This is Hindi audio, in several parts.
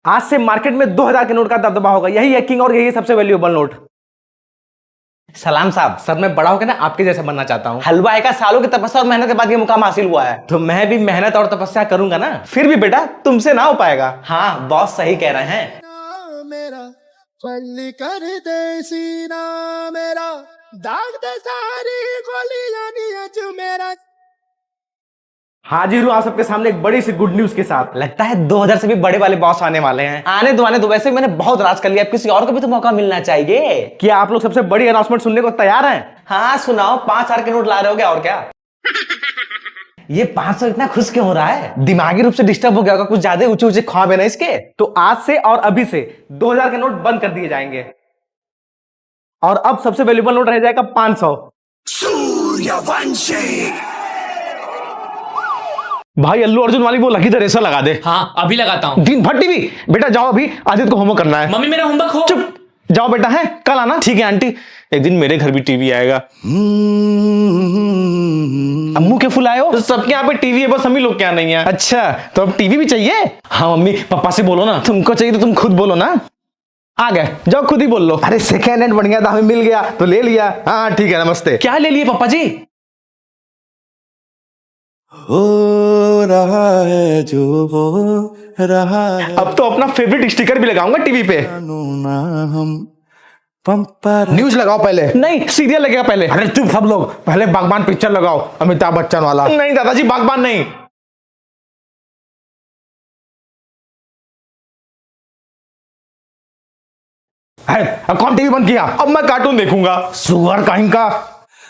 आज से मार्केट में 2000 के नोट का दबदबा होगा। यही है किंग और यही सबसे वैल्यूएबल नोट। सलाम साहब। सर मैं बड़ा होकर ना आपके जैसा बनना चाहता हूँ। हलवाई का सालों की तपस्या और मेहनत के बाद ये मुकाम हासिल हुआ है। तो मैं भी मेहनत और तपस्या करूंगा ना। फिर भी बेटा तुमसे ना हो पाएगा। हाँ बॉस सही कह रहे हैं। मेरा फल कर दे सीना मेरा, दाग दे सारी गोलियां नीच मेरा। हाजिर हूँ आप सबके सामने एक बड़ी सी गुड न्यूज के साथ। लगता है 2000 से भी बड़े वाले बॉस आने वाले हैं। आने दो वैसे भी मैंने बहुत राज कर लिया, अब किसी और को भी तो मौका मिलना चाहिए। क्या आप लोग सबसे बड़ी अनाउंसमेंट सुनने को तैयार हैं? हाँ सुनाओ। 5000 के नोट ला रहे हो क्या और क्या? ये 500 इतना खुश क्यों हो रहा है? दिमागी रूप से डिस्टर्ब हो गया होगा, कुछ ज्यादा ऊंचे ऊंचे ख्वाब है ना इसके। तो आज से और अभी से 2000 के नोट बंद कर दिए जाएंगे और अब सबसे वैल्यूएबल नोट रह जाएगा 500। सूर्यवंशी भाई अल्लू अर्जुन वाली वो लकी द रेसर लगा दे। हाँ अभी लगाता हूँ। दिन भर टीवी। बेटा जाओ, अभी आदित्य को होमवर्क करना है। मम्मी मेरा होमवर्क हो। चुप जाओ बेटा, है कल आना। ठीक है आंटी, एक दिन मेरे घर भी टीवी आएगा। अम्मू के फुल आए हो? तो सबके यहाँ पे टीवी है, बस हम ही लोग क्या नहीं है। अच्छा तो अब टीवी भी चाहिए? हाँ मम्मी पापा से बोलो ना। तुमको चाहिए तो तुम खुद बोलो ना। आ गए, जाओ खुद ही बोल लो। अरे सेकेंड हैंड बन गया था, हमें मिल गया तो ले लिया। हाँ ठीक है, नमस्ते। क्या ले लिए पापा जी? हो रहा है जो हो रहा है। अब तो अपना फेवरेट स्टिकर भी लगाऊंगा टीवी पे। ना हम पंपर न्यूज लगाओ पहले। नहीं सीरियल लगेगा पहले। अरे चुप सब लोग, पहले बागबान पिक्चर लगाओ, अमिताभ बच्चन वाला। नहीं दादाजी बागबान नहीं। है, अब कौन टीवी बंद किया? अब मैं कार्टून देखूंगा। सुअर कहीं का।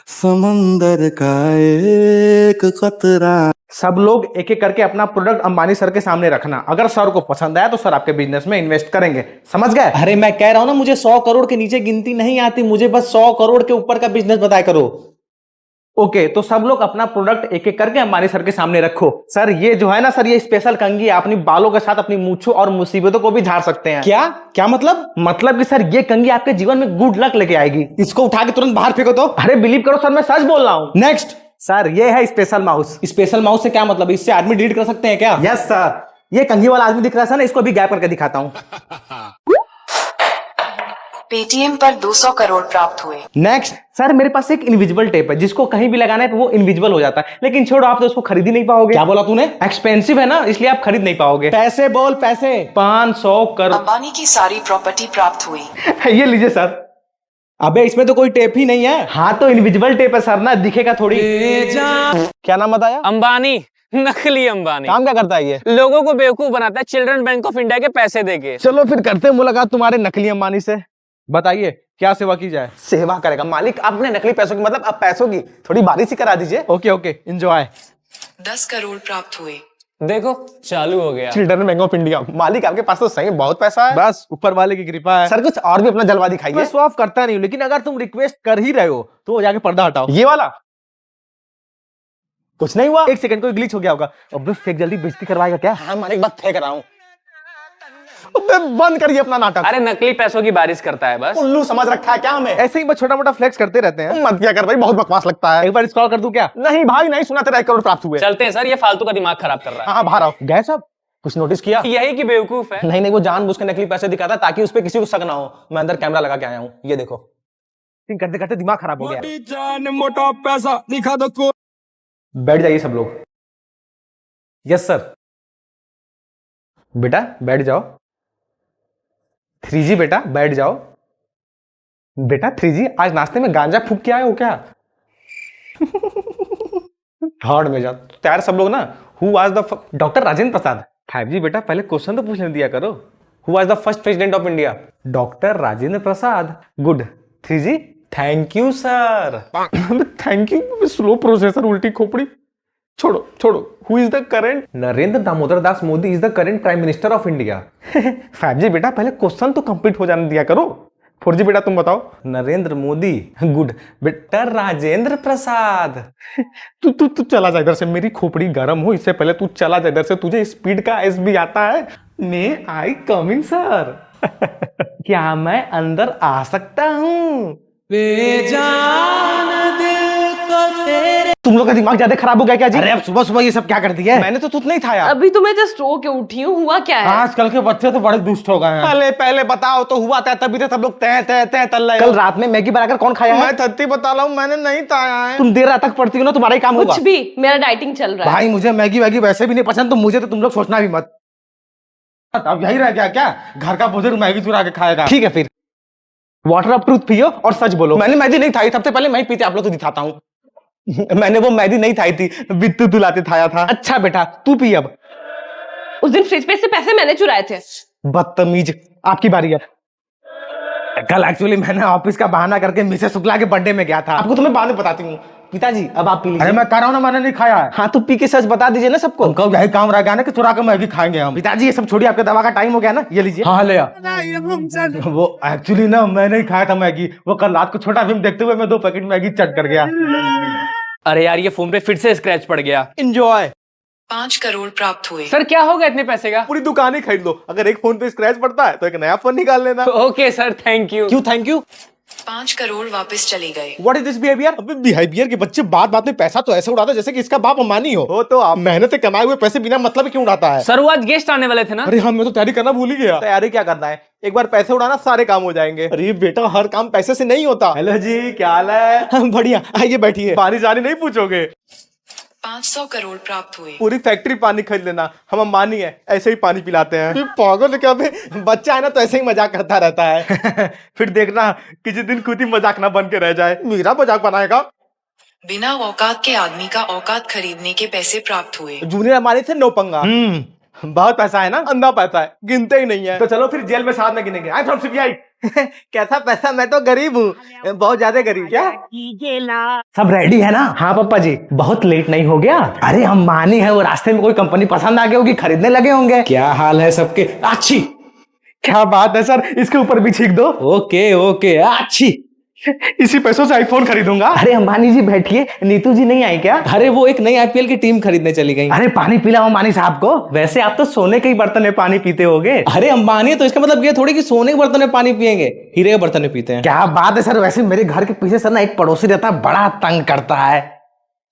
समंदर का एक कतरा। सब लोग एक एक करके अपना प्रोडक्ट अंबानी सर के सामने रखना। अगर सर को पसंद आया तो सर आपके बिजनेस में इन्वेस्ट करेंगे, समझ गए? अरे मैं कह रहा हूं ना, मुझे 100 करोड़ के नीचे गिनती नहीं आती, मुझे बस 100 करोड़ के ऊपर का बिजनेस बताया करो। ओके तो सब लोग अपना प्रोडक्ट एक एक करके अंबानी सर के सामने रखो। सर ये जो है ना सर, ये स्पेशल कंघी है, अपनी बालों के साथ अपनी मूंछों और मुसीबतों को भी झाड़ सकते हैं। क्या क्या मतलब? मतलब कि सर ये कंघी आपके जीवन में गुड लक लेके आएगी। इसको उठा के तुरंत बाहर फेंको तो। अरे बिलीव करो सर, मैं सच बोल रहा हूं। नेक्स्ट। सर ये है स्पेशल माउस। स्पेशल माउस से क्या मतलब? इससे आदमी डिलीट कर सकते हैं क्या? यस सर, ये कंघी वाला आदमी दिख रहा है सर ना, इसको भी गैप करके दिखाता हूं। पेटीएम पर 200 करोड़ प्राप्त हुए। नेक्स्ट। सर मेरे पास एक इनविजिबल टेप है, जिसको कहीं भी लगाना है तो वो इनविजिबल हो जाता है, लेकिन छोड़ो आप तो उसको खरीद ही नहीं पाओगे। क्या बोला तूने? एक्सपेंसिव है ना, इसलिए आप खरीद नहीं पाओगे। पैसे बोल पैसे। 500 करोड़। अंबानी की सारी प्रॉपर्टी प्राप्त हुई। ये लीजिए सर। अबे इसमें तो कोई टेप ही नहीं है। हाँ तो इनविजिबल टेप है सर ना, दिखेगा थोड़ी। क्या नाम बताया? अंबानी, नकली अंबानी। काम क्या करता है ये? लोगों को बेवकूफ बनाता है चिल्ड्रन बैंक ऑफ इंडिया के पैसे देके। चलो फिर करते हैं मुलाकात तुम्हारे नकली अंबानी से। बताइए क्या सेवा की जाए? सेवा करेगा मालिक अपने नकली पैसों की, मतलब अब पैसों की थोड़ी बारिश ही करा दीजिए। Okay okay, enjoy. 10 करोड़ प्राप्त हुए। देखो चालू हो गया। Children bank of India. मालिक आपके पास तो सही बहुत पैसा है। बस ऊपर वाले की कृपा है। सर कुछ और भी अपना जलवा दिखाइए। मैं शो ऑफ करता नहीं हूं, लेकिन अगर तुम रिक्वेस्ट कर ही रहे हो तो जाके पर्दा हटाओ। ये वाला कुछ नहीं हुआ। एक सेकंड, कोई ग्लिच हो गया होगा। अब फेक जल्दी बेइज्जती करवाएगा क्या? हाँ मालिक बात फेंक रहा हूँ। बंद करिए अपना नाटक। अरे नकली पैसों की बारिश करता है बस। उल्लू समझ रखा है क्या हमें? ऐसे ही बस छोटा मोटा फ्लेक्स करते रहते हैं। मत क्या कर भाई, बहुत बकवास लगता है। एक बार स्क्रॉल कर दूं क्या? नहीं भाई नहीं, सुना तेरा 1 करोड़ प्राप्त हुए। चलते हैं सर, ये फालतू का दिमाग खराब कर रहा हाँ बाहर आओ। गए सब? कुछ नोटिस किया? है। यही कि बेवकूफ है। नहीं वो जानबूझ के नकली पैसे दिखाता ताकि उस पे किसी को शक ना हो। मैं अंदर कैमरा लगा के आया हूँ, ये देखो। करते करते दिमाग खराब हो गया। जान मोटा पैसा दिखा दो को। बैठ जाइए सब लोग। Yes sir. बेटा बैठ जाओ। 3G बेटा बैठ जाओ। बेटा 3G, आज नाश्ते में गांजा फूक के आए हो क्या? थर्ड में जाओ। तैयार सब लोग ना? Who was the doctor Rajendra Prasad. 5G बेटा पहले क्वेश्चन तो पूछने दिया करो। Who was the first president of India? Doctor Rajendra Prasad. Good. 3G। Thank you sir. Thank you, slow processor, उल्टी खोपड़ी। छोड़ो छोड़ो। Who is the current? Narendra Damodar Das Modi is the current prime minister of India. 5G बेटा पहले क्वेश्चन तो कंप्लीट हो जाने दिया करो। 4G बेटा तुम बताओ। नरेंद्र मोदी। गुड। बेटा राजेंद्र प्रसाद। तू चला जा इधर से, मेरी खोपड़ी गर्म हो इससे पहले तू चला जा इधर से। तुझे स्पीड का एस भी आता है? मे आई कमिंग सर? क्या मैं अंदर आ सकता हूं? बेजान दिल को तेरे तुम लोग का दिमाग ज्यादा खराब हो गया क्या जी? अरे अब सुबह सुबह ये सब क्या कर दिया है? मैंने तो तुझ नहीं खाया। अभी तो मैं जस्ट सो के उठी हूँ, हुआ क्या है? आजकल के बच्चे तो बड़े दुष्ट हो गए हैं। पहले बताओ तो हुआ था, तभी तो सब लोग तय तय तय तल रहे। कल रात में मैगी बनाकर कौन खाया है? मैं सच्ची बता रहा हूँ, मैंने नहीं खाया है। तुम देर रात तक पढ़ती हो ना, तुम्हारा ही काम होगा। कुछ भी, मेरा डाइटिंग चल रहा है। भाई मुझे मैगी वैगी वैसे भी नहीं पसंद, तो मुझे तो तुम लोग सोचना भी मत। अब यही रह गया क्या? घर का बुजुर्ग मैगी चुरा के खाएगा। ठीक है फिर वाटर ऑफ ट्रूथ पियो और सच बोलो। मैंने मैगी नहीं खाई, सबसे पहले मैं पीते, आप लोग को दिखाता हूँ। मैंने वो मैगी नहीं खाई थी, बिट्टू दुलाते खाया था। अच्छा बेटा तू पी अब। उस दिन फ्रिज पे से पैसे मैंने चुराए थे। बदतमीज, आपकी बारी है। कल एक्चुअली मैंने ऑफिस का बहाना करके मिसेस शुक्ला के बर्थडे में गया था। आपको तो मैं बाद में बताती हूँ। पिताजी अब आप पी लीजिए। अरे मैं कह रहा हूँ ना, मैंने नहीं खाया है। हाँ तो पी के सच बता दीजिए ना सबको। उनको यही काम रह गया ना कि चुरा के मैगी खाएंगे हम। पिताजी ये सब छोड़िए, आपके दवा का टाइम हो गया ना, ये लीजिए। हाँ ले आ। वो एक्चुअली ना मैं नहीं खाया था मैगी, वो कल रात को छोटा फिल्म देखते हुए मैं 2 पैकेट मैगी चट कर गया। अरे यार, ये फोन पे फिर से स्क्रैच पड़ गया। एंजॉय। 5 करोड़ प्राप्त हुए। सर क्या होगा इतने पैसे का? पूरी दुकान ही खरीद लो। अगर एक फोन पे स्क्रैच पड़ता है तो एक नया फोन निकाल लेना। Okay sir, thank you. क्यों थैंक यू? 5 करोड़ वापस चले गए। What is this behaviour? अबे बिहेवियर के बच्चे बात बात में पैसा तो ऐसे उड़ाता जैसे कि इसका बाप अंबानी हो तो आप मेहनत से कमाए हुए पैसे बिना मतलब क्यों उड़ाता है? सर वो आज गेस्ट आने वाले थे ना। अरे हाँ, मैं तो तैयारी करना भूल ही गया। तैयारी क्या करना है? एक बार पैसे उड़ाना सारे काम हो जाएंगे। अरे बेटा हर काम पैसे से नहीं होता। हेलो जी, क्या हाल है? बढ़िया, आइए बैठिए। पानी जानी नहीं पूछोगे? 500 करोड़ प्राप्त हुए। पूरी फैक्ट्री पानी खरीद लेना, हम अंबानी है, ऐसे ही पानी पिलाते हैं। पागल क्या बे? बच्चा है ना तो ऐसे ही मजाक करता रहता है। फिर देखना किसी दिन खुद ही मजाक ना बन के रह जाए। मेरा मजाक बनाएगा? बिना औकात के आदमी का औकात खरीदने के पैसे प्राप्त हुए। जूनियर अंबानी से 9 पंगा। बहुत पैसा है ना, अंधा पैसा है, गिनते ही नहीं है। तो चलो फिर जेल में साथ में गिनेंगे। आई फ्रॉम सीबीआई। कैसा पैसा? मैं तो गरीब हूँ, बहुत ज्यादा गरीब। क्या सब रेडी है ना? हाँ पापा जी। बहुत लेट नहीं हो गया? अरे हम मानी है, वो रास्ते में कोई कंपनी पसंद आ गई होगी, खरीदने लगे होंगे। क्या हाल है सबके? अच्छी। क्या बात है सर, इसके ऊपर भी छीक दो। ओके ओके अच्छी। इसी पैसों से आईफोन खरीदूंगा। अरे अंबानी जी बैठिए, नीतू जी नहीं आई क्या? अरे वो एक नई आईपीएल की टीम खरीदने चली गई। अरे पानी पिलाओ अंबानी साहब को। वैसे आप तो सोने के ही बर्तन में पानी पीते होगे। अरे अंबानी तो इसका मतलब ये थोड़ी कि सोने के बर्तन में पानी पियेंगे, हीरे के बर्तन में पीते हैं। क्या बात है सर। वैसे मेरे घर के पीछे सर ना एक पड़ोसी रहता है, बड़ा तंग करता है।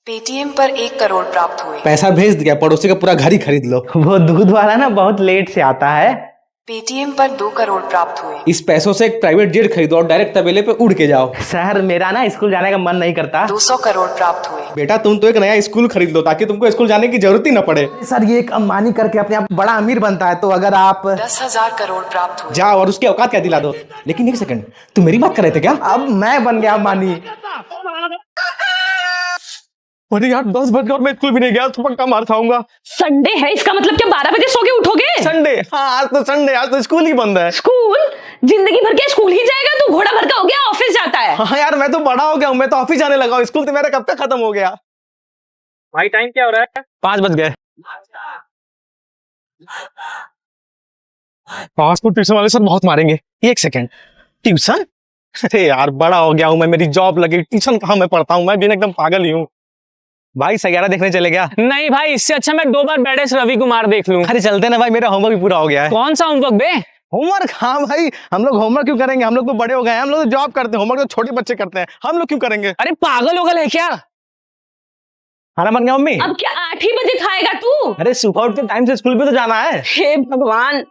पेटीएम पर 1 करोड़ प्राप्त हुए। पैसा भेज दिया, पड़ोसी का पूरा घर ही खरीद लो। वो दूध वाला ना बहुत लेट से आता है। पेटीएम पर 2 करोड़ प्राप्त हुए। इस पैसों से एक प्राइवेट जेट खरीदो और डायरेक्ट तबेले पे उड़ के जाओ। सर मेरा ना स्कूल जाने का मन नहीं करता। 200 करोड़ प्राप्त हुए। बेटा तुम तो एक नया स्कूल खरीद लो ताकि तुमको स्कूल जाने की जरूरत ही न पड़े। सर ये एक अंबानी करके अपने आप बड़ा अमीर बनता है, तो अगर आप 10,000 करोड़ प्राप्त हुए। जाओ और उसकी औकात क्या दिला दो। लेकिन एक सेकंड, तुम मेरी बात कर रहे थे क्या? अब मैं बन गया अंबानी। अरे यार 10 बज गए और मैं स्कूल भी नहीं गया, तो पक्का मार खाऊंगा। संडे है, इसका मतलब क्या 12 बजे सो के उठोगे? संडे? हाँ आज तो संडे, आज तो स्कूल ही बंद है। स्कूल? जिंदगी भर के स्कूल ही जाएगा तू? घोड़ा भर का हो गया, ऑफिस जाता है। हाँ यार मैं तो बड़ा हो गया हूँ, मैं तो ऑफिस जाने लगा हूँ, स्कूल तो मेरा कब तक खत्म हो गया। भाई टाइम क्या हो रहा है? 5 बज गए। पास को ट्यूशन वाले सर बहुत मारेंगे। एक सेकंड, ट्यूशन? अरे यार बड़ा हो गया हूँ मैं, मेरी जॉब लगी, ट्यूशन कहाँ मैं पढ़ता हूँ, मैं भी एकदम पागल ही हूँ। भाई सैयारा देखने चले गया? नहीं भाई, इससे अच्छा मैं 2 बार बैडेस रवि कुमार देख लूं। अरे चलते ना भाई, मेरा होमवर्क भी पूरा हो गया है। कौन सा होमवर्क बे? होमवर्क? हाँ भाई, हम लोग होमवर्क क्यों करेंगे? हम लोग तो बड़े हो गए हैं, हम लोग तो जॉब करते हैं, होमवर्क तो छोटे बच्चे करते हैं, हम लोग क्यों करेंगे? अरे पागल हो गए क्या? खाना बन गया मम्मी? अब क्या 8 ही बजे खाएगा तू? अरे सुबह उठ के टाइम से स्कूल भी तो जाना है। हे भगवान।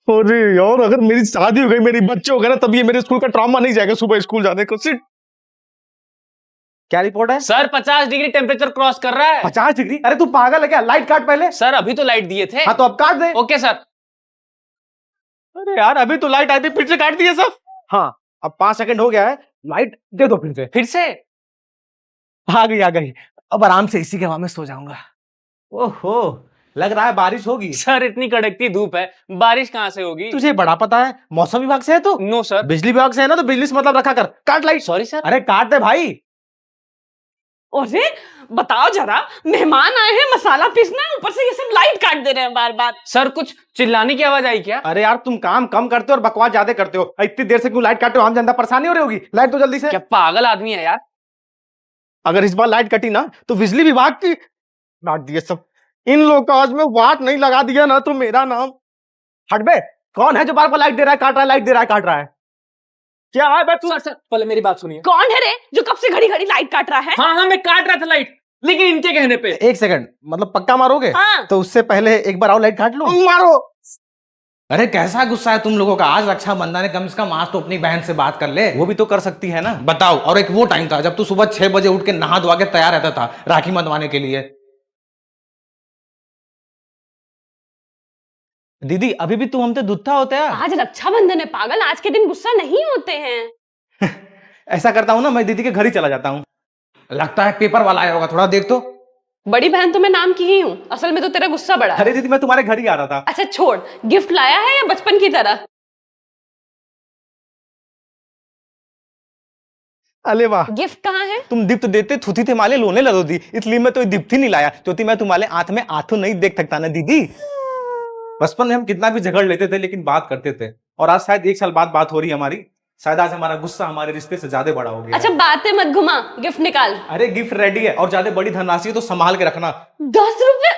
अरे यार अगर मेरी शादी हो गई, मेरे बच्चे हो गए ना, तब ये मेरे स्कूल का ट्रॉमा नहीं जाएगा सुबह स्कूल जाने को। सिट। क्या रिपोर्ट है सर? 50 डिग्री टेम्परेचर क्रॉस कर रहा है। 50 डिग्री? अरे तू पागल है क्या? लाइट काट पहले। सर अभी तो लाइट दिए थे। हाँ तो अब काट दे। Okay sir. अरे यार अभी तो लाइट आई थी, फिर से काट दिए सब। हाँ अब 5 सेकंड हो गया है, लाइट दे दो फिर से। फिर से? आ गई आ गई। अब आराम से इसी के हवा में सो जाऊंगा। ओहो लग रहा है बारिश होगी। सर इतनी कड़कती धूप है, बारिश कहाँ से होगी? तुझे बड़ा पता है, मौसम विभाग से है तू? No sir. बिजली विभाग से है ना, तो बिजली से मतलब रखा कर। काट लाइट। Sorry sir. अरे काट दे भाई। अरे बताओ जरा, मेहमान आए हैं, मसाला पीसना है, ऊपर से ये सब लाइट काट दे रहे हैं बार बार। सर कुछ चिल्लाने की आवाज आई क्या? अरे यार तुम काम कम करते हो और बकवास ज्यादा करते हो। इतनी देर से क्यों लाइट काटते हो? आम जनता परेशानी हो रही होगी, लाइट तो जल्दी से। क्या पागल आदमी है यार? अगर इस बार लाइट कटी ना तो बिजली विभाग की काट दिए सब। इन लोग का आज में वाट नहीं लगा दिया ना तो मेरा नाम। हट बे, कौन है जो बार बार लाइट दे रहा है, काट रहा है, लाइट दे रहा है, काट रहा है? क्या है बे तू? सर पहले मेरी बात सुनिए। कौन है रे जो कब से घड़ी घड़ी लाइट काट रहा है? हाँ हाँ मैं काट रहा था लाइट। लेकिन इनके कहने पे। एक सेकंड, मतलब पक्का मारोगे? हाँ। तो उससे पहले एक बार और लाइट काट लो। मारो। अरे कैसा गुस्सा है तुम लोगों का, आज रक्षाबंधन है, कम से कम आज तो अपनी बहन से बात कर ले। वो भी तो कर सकती है ना। बताओ, और एक वो टाइम था जब तू सुबह 6 बजे उठ के नहा धोवा के तैयार रहता था राखी बंधवाने के लिए। दीदी अभी भी तू हमसे दुत्था होता है। आज रक्षाबंधन है पागल, आज के दिन गुस्सा नहीं होते हैं। ऐसा करता हूँ ना, मैं दीदी के घर ही चला जाता हूँ। लगता है पेपर वाला आया होगा, थोड़ा देख तो। बड़ी बहन तो मैं नाम की ही हूँ, असल में तो तेरा गुस्सा बड़ा है। अरे दीदी मैं तुम्हारे घर ही आ रहा था। अच्छा छोड़, गिफ्ट लाया है या बचपन की तरह? अरे वाह, गिफ्ट कहाँ है? तुम दिप्त देते थुथी थे माले लोने लगो दी, इसलिए मैं तो दिप्त ही नहीं लाया, क्योंकि मैं तुम्हारे आंख में आंसू नहीं देख सकता ना दीदी। बचपन में हम कितना भी झगड़ लेते थे लेकिन बात करते थे, और आज शायद 1 साल बाद बात हो रही है हमारी। शायद आज हमारा गुस्सा हमारे रिश्ते से ज्यादा बड़ा हो गया। अच्छा बातें मत घुमा, गिफ्ट निकाल। अरे गिफ्ट रेडी है, और ज्यादा बड़ी धनराशि है तो संभाल के रखना। 10 रुपए?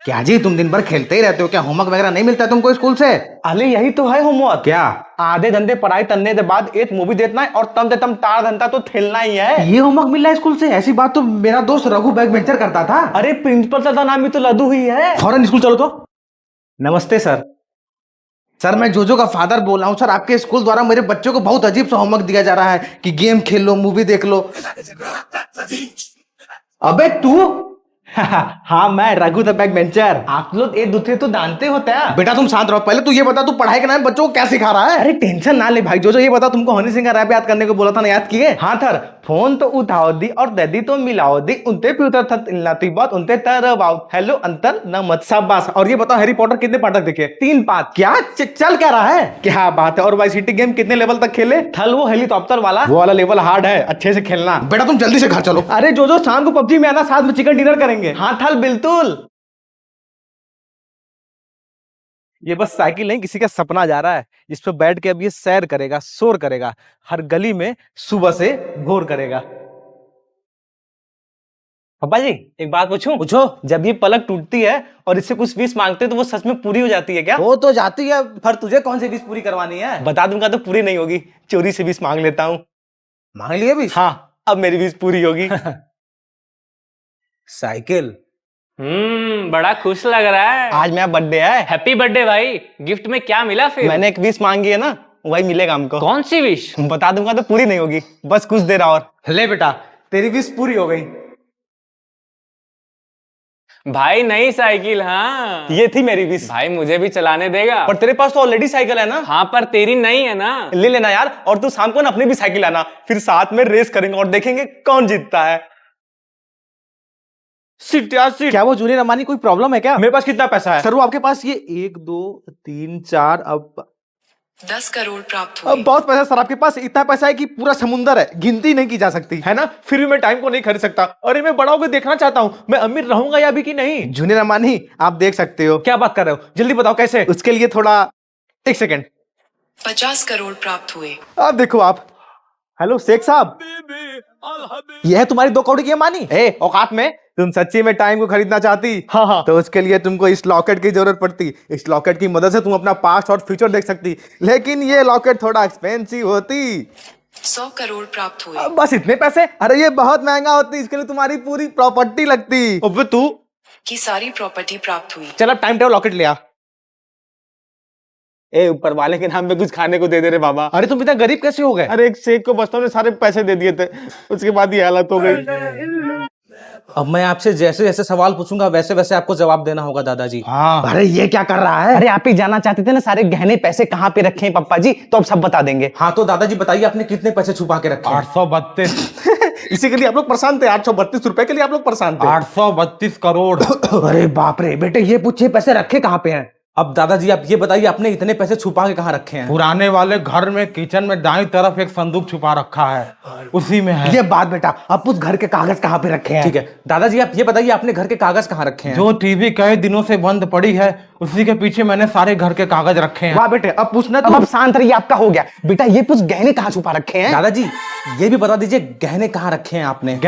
क्या जी तुम दिन भर खेलते ही रहते हो, क्या होमवर्क वगैरह नहीं मिलता तुमको स्कूल से? अरे यही तो है होमवर्क। क्या? आधे धंधे पढ़ाई करने के बाद एक मूवी देखना है, और तम तम तार धंधा तो खेलना ही है। ये होमवर्क मिल रहा है स्कूल से? ऐसी बात तो मेरा दोस्त रघु बैक बेंचर करता था। अरे प्रिंसिपल सर का नाम भी तो लड्डू ही है। फौरन स्कूल चलो तो। नमस्ते सर। सर मैं जोजो का फादर बोल रहा हूँ सर, आपके स्कूल द्वारा मेरे बच्चों को बहुत अजीब सा होमवर्क दिया जा रहा है कि गेम खेल लो, मूवी देख लो। अबे तू? हाँ मैं रघु द बैक बेंचर। आप लोग एक दूसरे तो जानते होते हैं। बेटा तुम शांत रहो, पहले तू ये बता तू पढ़ाई के नाम बच्चों को क्या सिखा रहा है? अरे टेंशन ना ले भाई, जो ये बता, तुमको हनी सिंह का रैप याद करने को बोला था ना, याद किए? हाँ सर। फोन तो उठाओ दी और दे तो मिलाओ दी, उनते फ्यूचर था इल्लाती बात उनते तरबाओ, हेलो अंतर न मत शाबाश। और ये बताओ हैरी पॉटर कितने पार्ट तक देखे? 3 पार्ट। क्या चल क्या रहा है? क्या बात है। और वाई सिटी गेम कितने लेवल तक खेले? थल वो हेलीकॉप्टर वाला, वो वाला लेवल हार्ड है, अच्छे से खेलना। बेटा तुम जल्दी से घर चलो। अरे जो शाम को पबजी में आना, साथ में चिकन डिनर करेंगे। हाँ थल बिल्कुल। ये बस साइकिल नहीं, किसी का सपना जा रहा है जिस पे बैठ के अब ये सैर करेगा, शोर करेगा, हर गली में सुबह से भोर करेगा। पापा जी एक बात पूछूं? पूछो। जब ये पलक टूटती है और इससे कुछ विश मांगते हैं तो वो सच में पूरी हो जाती है क्या? वो तो जाती है, पर तुझे कौन सी विश पूरी करवानी है? बता दूंगा तो पूरी नहीं होगी, चोरी से विश मांग लेता हूँ। मांग लिए विश? हाँ अब मेरी विश पूरी होगी। साइकिल। बड़ा खुश लग रहा है। आज मेरा बर्थडे है। हैप्पी बर्थडे भाई। गिफ्ट में क्या मिला फिर? मैंने एक विश मांगी है ना, वही मिलेगा हमको। कौन सी विश? बता दूंगा तो पूरी नहीं होगी, बस कुछ देर और। ले बेटा तेरी विश पूरी हो गई। भाई नई साइकिल। हाँ ये थी मेरी विश। भाई मुझे भी चलाने देगा? पर तेरे पास तो ऑलरेडी साइकिल है ना। हाँ पर तेरी नहीं है ना। ले लेना यार, और तू शाम को ना अपनी भी साइकिल आना, फिर साथ में रेस करेंगे और देखेंगे कौन जीतता है। सिट यार सिट। क्या वो जूनियर अंबानी कोई प्रॉब्लम है क्या? मेरे पास कितना पैसा है? सर वो आपके पास ये 1 2 3 4 अब 10 करोड़ प्राप्त हुए। बहुत पैसा सर आपके पास, इतना पैसा है कि पूरा समुंदर है, गिनती नहीं की जा सकती है ना। फिर भी मैं टाइम को नहीं खरीद सकता। अरे मैं बड़ा होकर देखना चाहता हूँ मैं अमीर रहूंगा या भी कि नहीं। जूनियर अंबानी आप देख सकते हो। क्या बात कर रहे हो, जल्दी बताओ कैसे? उसके लिए थोड़ा 1 सेकंड। 50 करोड़ प्राप्त हुए। आप देखो आप। हेलो शेख साहब, यह है तुम्हारी 2 करोड़ की अंबानी। ए औकात में। तुम सच्ची में टाइम को खरीदना चाहती? हाँ। तो उसके लिए तुमको इस लॉकेट की जरूरत पड़ती। इस लॉकेट की मदद से तुम अपना पास्ट और फ्यूचर देख सकती, लेकिन ये लॉकेट थोड़ा एक्सपेंसिव होती। 100 करोड़ प्राप्त हुए। बस इतने पैसे? अरे ये बहुत महंगा होती, इसके लिए तुम्हारी पूरी प्रॉपर्टी लगती। अब तू की सारी प्रॉपर्टी प्राप्त हुई। चल अब टाइम टेबल लॉकेट ले आ। ए ऊपर वाले के नाम पे कुछ खाने को दे दे रे बाबा। अरे तुम इतना गरीब कैसे हो गए? अरे एक शेख को बचपन में सारे पैसे दे दिए थे, उसके बाद ये हालत हो गई। अब मैं आपसे जैसे जैसे सवाल पूछूंगा वैसे वैसे आपको जवाब देना होगा दादाजी। हाँ। अरे ये क्या कर रहा है? अरे आप ही जानना चाहते थे ना सारे गहने पैसे कहाँ पे रखे हैं पप्पा जी, तो अब सब बता देंगे। हाँ तो दादाजी बताइए आपने कितने पैसे छुपा के रखे? 832। इसी के लिए आप लोग परेशान थे, 832 रुपए के लिए आप लोग परेशान थे। 832 करोड़। अरे बाप रे बेटे, ये पूछिए पैसे रखे कहाँ पे हैं? अब दादाजी आप ये बताइए आपने इतने पैसे छुपा के कहाँ रखे हैं? पुराने वाले घर में किचन में दाईं तरफ एक संदूक छुपा रखा है, उसी में है। ये बात बेटा, अब उस घर के कागज कहाँ पे रखे हैं? ठीक है दादाजी आप ये बताइए आपने घर के कागज कहाँ रखे हैं? जो टीवी कई दिनों से बंद पड़ी है उसी के पीछे मैंने सारे घर के कागज रखे हैं। वाह बेटे, अब पूछना अब शांत रहिए, आपका हो गया बेटा। ये कुछ गहने कहाँ छुपा रखे हैं? दादाजी ये भी बता दीजिए गहने कहाँ रखे हैं आपने?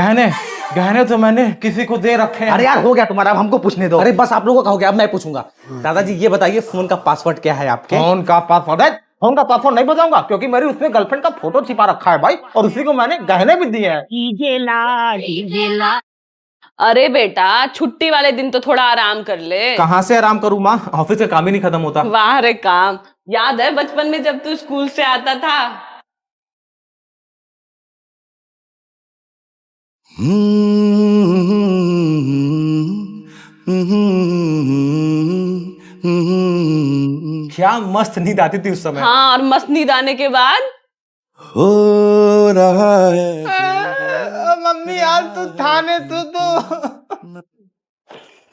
गहने तो मैंने किसी को दे रखे हैं। अरे यार हो गया तुम्हारा, अब हमको पूछने दो। अरे बस आप लोगों का हो गया, अब मैं पूछूंगा। दादाजी ये बताइए फोन का पासवर्ड क्या है आपके? फोन का पासवर्ड है फोन का पासवर्ड नहीं बताऊंगा क्योंकि मेरी उसमें गर्लफ्रेंड का फोटो छिपा रखा है भाई, और उसी को मैंने गहने भी दिए हैं। अरे बेटा, छुट्टी वाले दिन तो थोड़ा आराम कर ले। कहाँ से आराम करूँ माँ, ऑफिस का काम ही नहीं खत्म होता। वाह रे काम, याद है बचपन में जब तू स्कूल से आता था? क्या मस्त नींद आती थी उस समय। हाँ, और मस्त नींद आने के बाद हो रहा है मम्मी यार तू थाने तू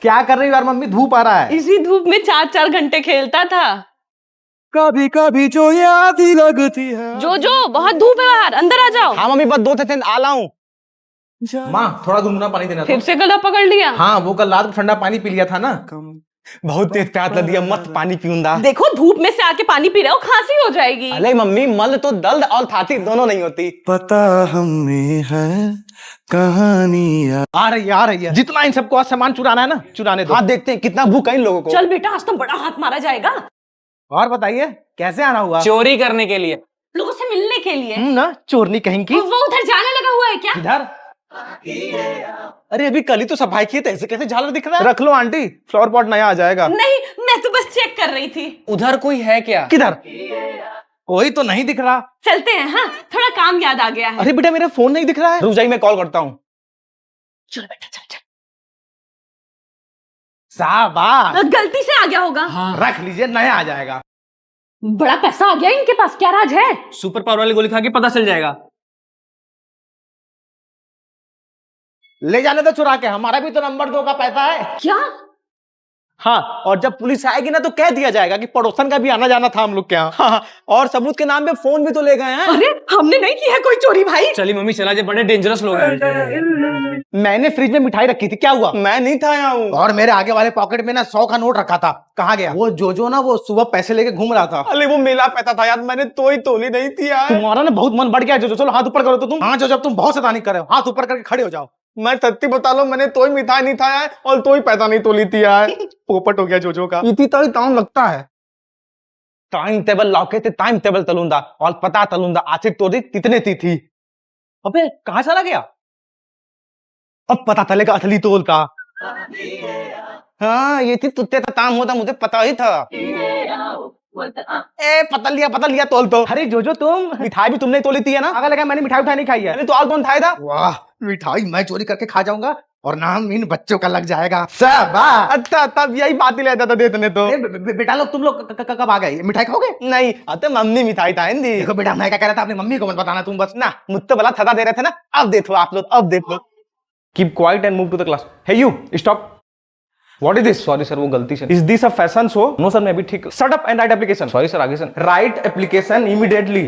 क्या कर रही हो यार मम्मी, धूप आ रहा है। इसी धूप में 4-4 घंटे खेलता था। कभी कभी जो याद ही लगती है। जो बहुत धूप है बाहर, अंदर आ जाओ। हाँ मम्मी बस 2 सेकंड आ रहा हूँ। माँ थोड़ा गुनगुना पानी देना। फिर से गला पकड़ लिया। हाँ वो कल रात को ठंडा पानी पी लिया था ना, बहुत तेज प्यास लग दिया, मस्त पानी पीऊंगा। देखो धूप में से आके पानी पी रहे हो, खांसी हो जाएगी। अरे मम्मी मल तो दर्द और थाती दोनों नहीं होती। पता हमें है कहानी आ रही है। जितना इन सबको आज सामान चुराना है ना चुराने दो। हाँ देखते हैं कितना भूख है इन लोगों को। चल बेटा, आज तो बड़ा हाथ मारा जाएगा। और बताइए कैसे आना हुआ? चोरी करने के लिए। लोगों से मिलने के लिए। ना चोरनी कहीं की। वो उधर जाने लगा हुआ है क्या? इधर। अरे अभी कल ही तो सफाई की, ऐसे कैसे झालर दिख रहा है? रख लो आंटी, फ्लावर पॉट नया आ जाएगा। नहीं, मैं तो बस चेक कर रही थी। उधर कोई है क्या? किधर? कोई तो नहीं दिख रहा। चलते हैं, हाँ थोड़ा काम याद आ गया है। अरे बेटा मेरा फोन नहीं दिख रहा है। रुक जाइए मैं कॉल करता हूँ। चल बेटा चल। शाबाश, गलती से आ गया होगा। रख लीजिए नया आ जाएगा। बड़ा पैसा आ गया इनके पास, क्या राज है? सुपर पावर वाली गोली खा के पता चल जाएगा। ले जाने दो चुरा के, हमारा भी तो नंबर 2 का पैसा है। क्या? हाँ, और जब पुलिस आएगी ना तो कह दिया जाएगा कि पड़ोसन का भी आना जाना था हम लोग के यहाँ। हाँ, और सबूत के नाम पे फोन भी तो ले गए हैं। अरे हमने नहीं की है कोई चोरी भाई। चलिए मम्मी चला, जे बड़े डेंजरस लोग हैं। मैंने फ्रिज में मिठाई रखी थी, क्या हुआ? मैं नहीं था यहाँ हूँ। और मेरे आगे वाले पॉकेट में ना 100 का नोट रखा था, कहाँ गया? वो जो ना वो सुबह पैसे लेके घूम रहा था। अरे वो मेला पैसा था यार, मैंने तोली नहीं थी यार। तुम्हारा ना बहुत मन बढ़ गया जो, चलो हाथ ऊपर करो तो तुम। हाँ जो, जब तुम बहुत शैतानी कर रहे हो हाथ ऊपर करके खड़े हो जाओ। मैं सत्ती बता लो, मैंने तोई मिठाई नहीं था यार, और तोई पैसा नहीं तोली थी यार। पोपट हो गया जोजो का। इतनी तो टाउन लगता है। टाइम टेबल लौके थे, टाइम टेबल तलूंदा और पता तलूंदा आखिर तोड़ी कितने थी। अबे कहाँ चला गया? अब पता चलेगा असली तोल का। हाँ ये थी तुत्ते का काम होता, मुझे पता ही था। ए पता लिया तोल तो। अरे जोजो तुम मिठाई भी तुमने तोली थी है ना? अगर लगा मैंने मिठाई उठाई नहीं खाई है। तो और कौन खाया था? वाह मिठाई मैं चोरी करके खा जाऊंगा और नाम इन बच्चों का लग जाएगा। अच्छा तब यही बात ही लेता था देते तो। बेटा लोग तुम लोग कब आ गए? मिठाई खाओगे? नहीं अरे मम्मी मिठाई था हिंदी। देखो बेटा मैं क्या कह रहा था, अपनी मम्मी को मत बताना तुम बस ना। मुझसे बड़ा थदा दे रहे थे ना, अब देखो आप लोग, अब देखो। Keep quiet and move to the class. Hey you stop. What is this? Sorry sir, वो गलती से। Is this a fashion show? No sir, मैं भी ठीक। Shut up and write application. Sorry sir, आगे सर। Write application immediately.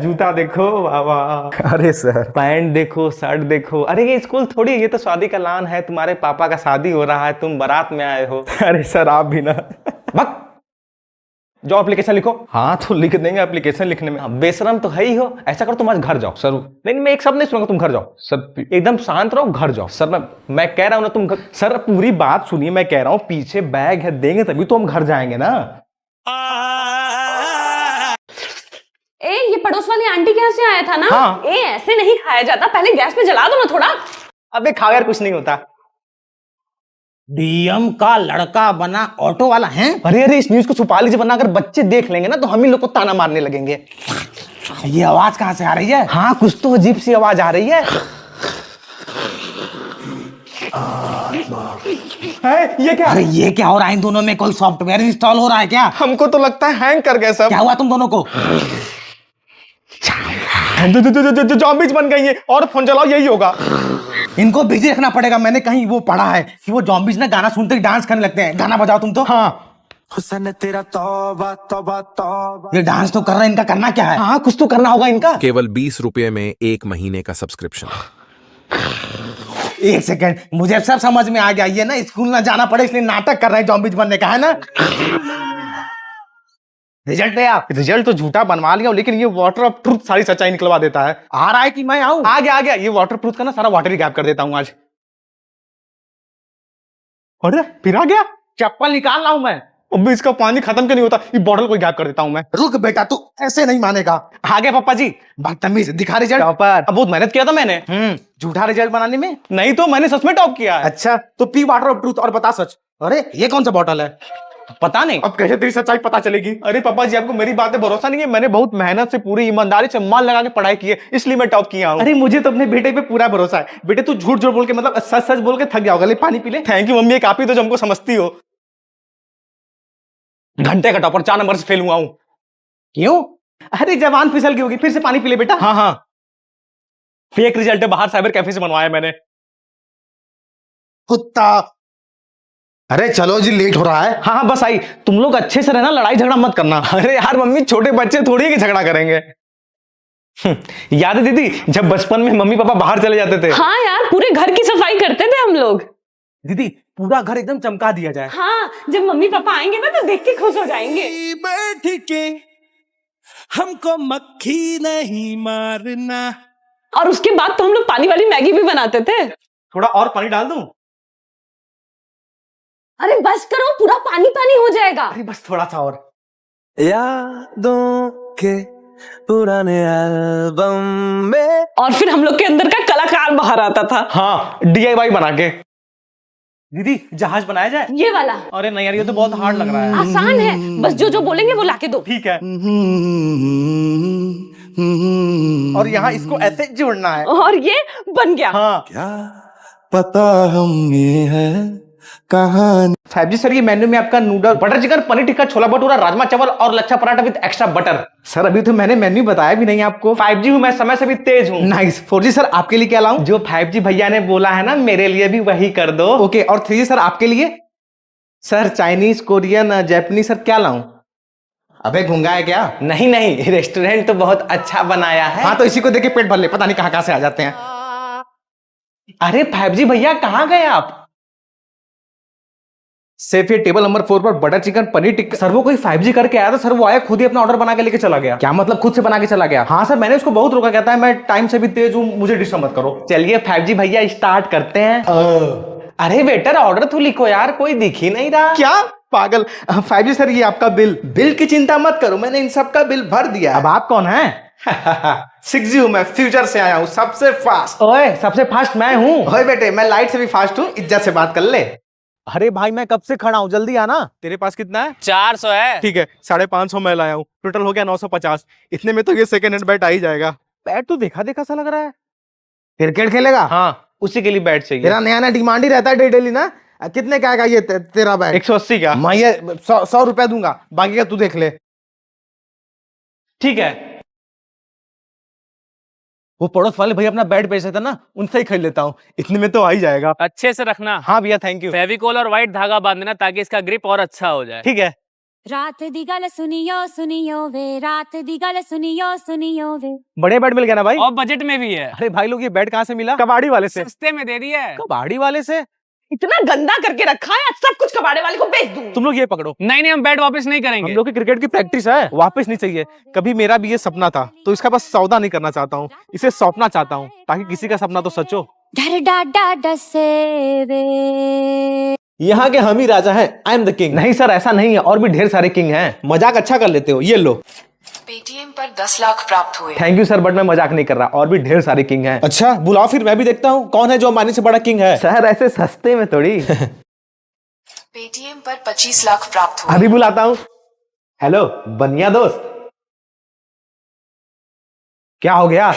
जूता देखो बाबा। अरे सर पैंट देखो, शर्ट देखो। अरे ये स्कूल थोड़ी, ये तो शादी का लान है, तुम्हारे पापा का शादी हो रहा है, तुम बारात में आए हो। अरे सर आप भी ना बक जाओ एप्लीकेशन लिखो। हाँ तो लिख देंगे एप्लीकेशन लिखने में, बेशरम तो है ही हो। ऐसा करो तुम आज घर जाओ। सर नहीं मैं एक शब्द नहीं सुनूंगा, तुम घर जाओ। सर एकदम शांत रहो, घर जाओ। सर मैं कह रहा हूं ना तुम घर। सर पूरी बात सुनिए, मैं कह रहा हूं पीछे बैग है, देंगे तभी तो हम घर जाएंगे ना। ए ये पड़ोस वाली आंटी के यहाँ से आया था ना? हाँ। ए ऐसे नहीं खाया जाता, पहले गैस पे जला दो ना थोड़ा। अबे खाओ यार, कुछ नहीं होता। डीएम का लड़का बना ऑटो वाला है। अरे इस न्यूज को छुपा लीजिए, वरना अगर बच्चे देख लेंगे ना तो हम ही लोग को ताना मारने लगेंगे। ये आवाज कहाँ से आ रही है? हाँ कुछ तो अजीब सी आवाज आ रही है। ये क्या? अरे ये क्या हो रहा है? इन दोनों में कोई सॉफ्टवेयर इंस्टॉल हो रहा है क्या? हमको तो लगता है हैंग कर गए सब। क्या हुआ तुम दोनों को? जॉम्बीज बन गई है और फोन चलाओ, यही होगा। इनको बिजी रखना पड़ेगा। मैंने कहीं वो पढ़ा है कि वो जॉम्बीज ना गाना सुनते ही डांस करने लगते हैं। गाना बजाओ तुम तो। हाँ हुसन तेरा तौबा तौबा तौबा। ये डांस तो कर रहे हैं, इनका करना क्या है? हाँ कुछ तो करना होगा इनका। केवल 20 रुपए में 1 महीने का सब्सक्रिप्शन। एक सेकंड, मुझे सब समझ में आ गया। ये ना स्कूल ना जाना पड़े इसलिए नाटक कर रहे हैं जॉम्बीज बनने का, है ना? रिजल्ट है आप? रिजल्ट तो झूठा बनवा लिया, लेकिन ये वाटर ऑफ ट्रूथ सारी सच्चाई निकलवा देता है। आ रहा है कि मैं आऊं? आ गया। ये वाटर प्रूफ का ना सारा वाटर ही गैप कर देता हूं आज। अरे फिर आ गया। चप्पल निकाल रहा हूं मैं। अब भी इसका पानी खत्म क्यों नहीं होता? ये बॉटल को गायब कर देता हूँ मैं। रुक बेटा, तू ऐसे नहीं मानेगा। आगे पापा जी। बदतमीज, दिखा रिजल्ट। टॉपर, अब बहुत मेहनत किया था मैंने। झूठा रिजल्ट बनाने में। नहीं तो मैंने सच में टॉप किया है। अच्छा तो पी वाटर ऑफ ट्रूथ और बता सच। अरे ये कौन सा बॉटल है? पता नहीं। अब कैसे तेरी सच्चाई पता चलेगी? अरे पापा जी, आपको मेरी बात पे भरोसा नहीं है? मैंने बहुत मेहनत से, पूरी ईमानदारी से मन लगा के पढ़ाई की है, इसलिए मैं टॉप किया हूँ। अरे मुझे तो अपने बेटे पे पूरा भरोसा है। बेटे तू झूठ झूठ बोल के, मतलब सच सच बोल के थक जाओगे। ले पानी पी ले। थैंक यू मम्मी, एक आप ही तो जो हमको समझती हो। घंटे का टॉपर 4 नंबर से फेल हुआ हूँ। क्यों? अरे जवान फिसल गई होगी, फिर से पानी पी ले बेटा। हाँ हाँ, फेक रिजल्ट है, बाहर साइबर कैफे से बनवाया मैंने। कुत्ता। अरे चलो जी, लेट हो रहा है। हाँ हाँ बस आई। तुम लोग अच्छे से रहना, लड़ाई झगड़ा मत करना। अरे यार मम्मी, छोटे बच्चे थोड़ी है कि झगड़ा करेंगे। याद है दीदी, जब बचपन में मम्मी पापा बाहर चले जाते थे? हाँ यार, पूरे घर की सफाई करते थे हम लोग। दीदी पूरा घर एकदम चमका दिया जाए। हाँ, जब मम्मी पापा आएंगे ना तो देख के खुश हो जाएंगे। बैठ के हमको मक्खी नहीं मारना। और उसके बाद तो हम लोग पानी वाली मैगी भी बनाते थे। थोड़ा और पानी डाल दूं? अरे बस करो, पूरा पानी पानी हो जाएगा। अरे बस थोड़ा सा और। यादों के पुराने एल्बम में। और फिर हम लोग के अंदर का कलाकार बाहर आता था। हाँ, DIY बना के। दीदी जहाज बनाया जाए? ये वाला अरे नहीं यार, ये तो बहुत हार्ड लग रहा है। आसान है, बस जो जो बोलेंगे वो लाके दो। ठीक है। और यहाँ इसको ऐसे जोड़ना है। और ये बन गया। हाँ क्या पता हम ये है कहानी। साहब जी सर, ये मेन्यू में आपका noodle, butter chicken, paneer tikka, chhola bhatura, rajma चावल और lachha paratha with extra butter. Sir अभी तो मैंने मेन्यू बताया भी नहीं आपको। 5G हूँ मैं, समय से भी तेज हूँ। नाइस। 4G सर आपके लिए क्या लाऊं? जो 5G भैया ने बोला है ना, मेरे लिए भी वही कर दो। ओके। और 3G सर आपके लिए? Sir Chinese, Korean, Japanese sir क्या लाऊं? अबे गूंगा है क्या? नहीं नहीं, रेस्टोरेंट तो बहुत अच्छा बनाया है। हाँ तो इसी को देख के पेट भर ले, पता नहीं कहाँ से आ जाते हैं। अरे 5G भैया कहाँ गए आप? सिर्फ ये टेबल नंबर 4 पर butter chicken, paneer tikka. Sir वो कोई 5G करके आया था सर, वो आया खुद ही अपना ऑर्डर बना के लेके चला गया। क्या मतलब खुद से बना के चला गया? हाँ सर, मैंने उसको बहुत रोका, कहता है मैं टाइम से भी तेज हूँ, मुझे डिस्टर्ब मत करो। चलिए 5G भैया स्टार्ट करते हैं। अरे वेटर, ऑर्डर तो लिखो यार, कोई दिख ही नहीं रहा। क्या पागल? 5G सर ये आपका बिल। बिल की चिंता मत करो, मैंने इन सब का बिल भर दिया। अब आप कौन है? 6G हूँ मैं, फ्यूचर से आया हूँ, सबसे फास्ट। ओए, सबसे फास्ट मैं हूँ। ओए बेटे, मैं लाइट से भी फास्ट हूँ, इज्जत से बात कर ले। अरे भाई मैं कब से खड़ा हूँ, जल्दी आना। तेरे पास कितना है? 400 है। ठीक है, 550 मैं लाया हूँ, टोटल हो गया 950। इतने में तो ये सेकंड हैंड बैट आ ही जाएगा। बैट तो देखा देखा सा लग रहा है। क्रिकेट खेलेगा? हाँ, उसी के लिए बैट चाहिए। तेरा नया नया डिमांड ही रहता है डेली ना। कितने का आएगा ये तेरा बैट? 180 का। मैं ये 100 रुपया दूंगा, बाकी का तू देख ले। ठीक है। वो पड़ोस वाले भैया अपना बैट बेच रहे थे ना, उनसे ही खरीद लेता हूँ, इतने में तो आ ही जाएगा। अच्छे से रखना। हाँ भैया, थैंक यू। फेविकोल और व्हाइट धागा बांधना ताकि इसका ग्रिप और अच्छा हो जाए। ठीक है। रात दी गल सुनियो सुनियो वे, रात दी गल सुनियो सुनियो वे। बड़े बैट मिल गया ना भाई? और बजट में भी है। अरे भाई लोग, ये बैट कहाँ से मिला? कबाड़ी वाले से। सस्ते में दे दिया है। कबाड़ी वाले से? इतना गंदा करके रखा है, आज सब कुछ कबाड़े वाले को बेच दूंगी। तुम लोग ये पकड़ो। नहीं नहीं, हम बैट वापस नहीं हम करेंगे। लोग की क्रिकेट की प्रैक्टिस है, वापस नहीं चाहिए। कभी मेरा भी ये सपना था, तो इसका बस सौदा नहीं करना चाहता हूँ, इसे सौंपना चाहता हूँ, ताकि किसी का सपना तो सच हो। डर डाडा डसे वे। यहाँ के हम ही राजा हैं, आई एम द किंग। नहीं सर, ऐसा नहीं है, और भी ढेर सारे किंग हैं। मजाक अच्छा कर लेते हो, ये लो। पेटीएम पर 10 लाख प्राप्त हुए। थैंक यू सर, बट मैं मजाक नहीं कर रहा, और भी ढेर सारे किंग हैं। अच्छा बुलाओ, फिर मैं भी देखता हूँ कौन है जो अंबानी से बड़ा किंग है। सर ऐसे सस्ते में थोड़ी। पेटीएम पर 25 लाख प्राप्त हुए। अभी बुलाता हूँ। हेलो बनिया दोस्त। क्या हो गया?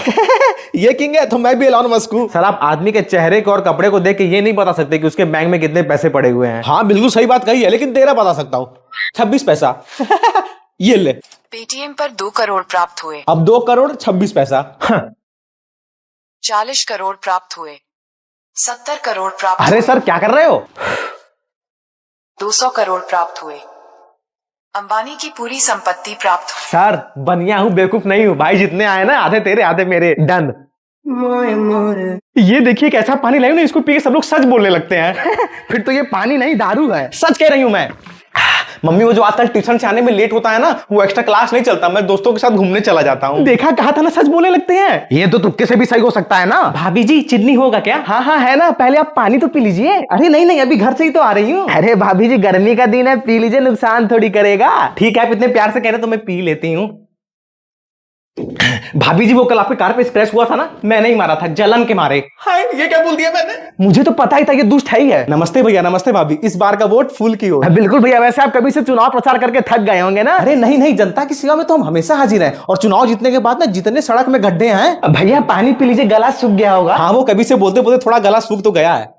ये किंग है तो मैं भी एलॉन मस्क हूँ। सर आप आदमी के चेहरे को और कपड़े को देख के ये नहीं बता सकते कि उसके बैंक में कितने पैसे पड़े हुए हैं। हाँ बिल्कुल सही बात कही है, लेकिन तेरा बता सकता हूँ, 26 पैसा। ये ले। पेटीएम पर 2 करोड़ प्राप्त हुए। अब 2 करोड़ 26 पैसा। 40 करोड़ प्राप्त हुए। 70 करोड़ प्राप्त अरे हुए। सर क्या कर रहे हो? 200 करोड़ प्राप्त हुए। अंबानी की पूरी संपत्ति प्राप्त हुई। सर बनिया हूँ, बेवकूफ नहीं हूँ। भाई जितने आए ना, आधे तेरे आधे मेरे। डन। ये देखिए कैसा पानी लाई हूं ना, इसको पी के सब लोग सच बोलने लगते हैं। फिर तो ये पानी नहीं दारू है। सच कह रही हूं मैं। मम्मी वो जो आजकल ट्यूशन से आने में लेट होता है ना, वो एक्स्ट्रा क्लास नहीं चलता, मैं दोस्तों के साथ घूमने चला जाता हूँ। देखा, कहा था ना सच बोलने लगते हैं। ये तो तुक्के से भी सही हो सकता है ना। भाभी जी चिन्नी होगा क्या? हाँ हाँ है ना, पहले आप पानी तो पी लीजिए। अरे नहीं नहीं, अभी घर से ही तो आ रही हूँ। अरे भाभी जी गर्मी का दिन है, पी लीजिए, नुकसान थोड़ी करेगा। ठीक है, आप इतने प्यार से कह रहे तो मैं पी लेती हूँ। भाभी जी वो कल आपके कार पे स्क्रैच हुआ था ना, मैं नहीं मारा था, जलन के मारे। हाय, ये क्या बोल दिया मैंने? मुझे तो पता ही था ये दुष्ट है ही है। नमस्ते भैया। नमस्ते भाभी, इस बार का वोट फूल की ओर। बिल्कुल भैया, वैसे आप कभी से चुनाव प्रचार करके थक गए होंगे ना? अरे नहीं नहीं, जनता की सेवा में तो हम हमेशा हाजिर हैं, और चुनाव जीतने के बाद ना जितने सड़क में गड्ढे हैं। भैया पानी पी लीजिए, गला सूख गया होगा। हाँ, वो कभी से बोलते बोलते थोड़ा गला सूख तो गया है।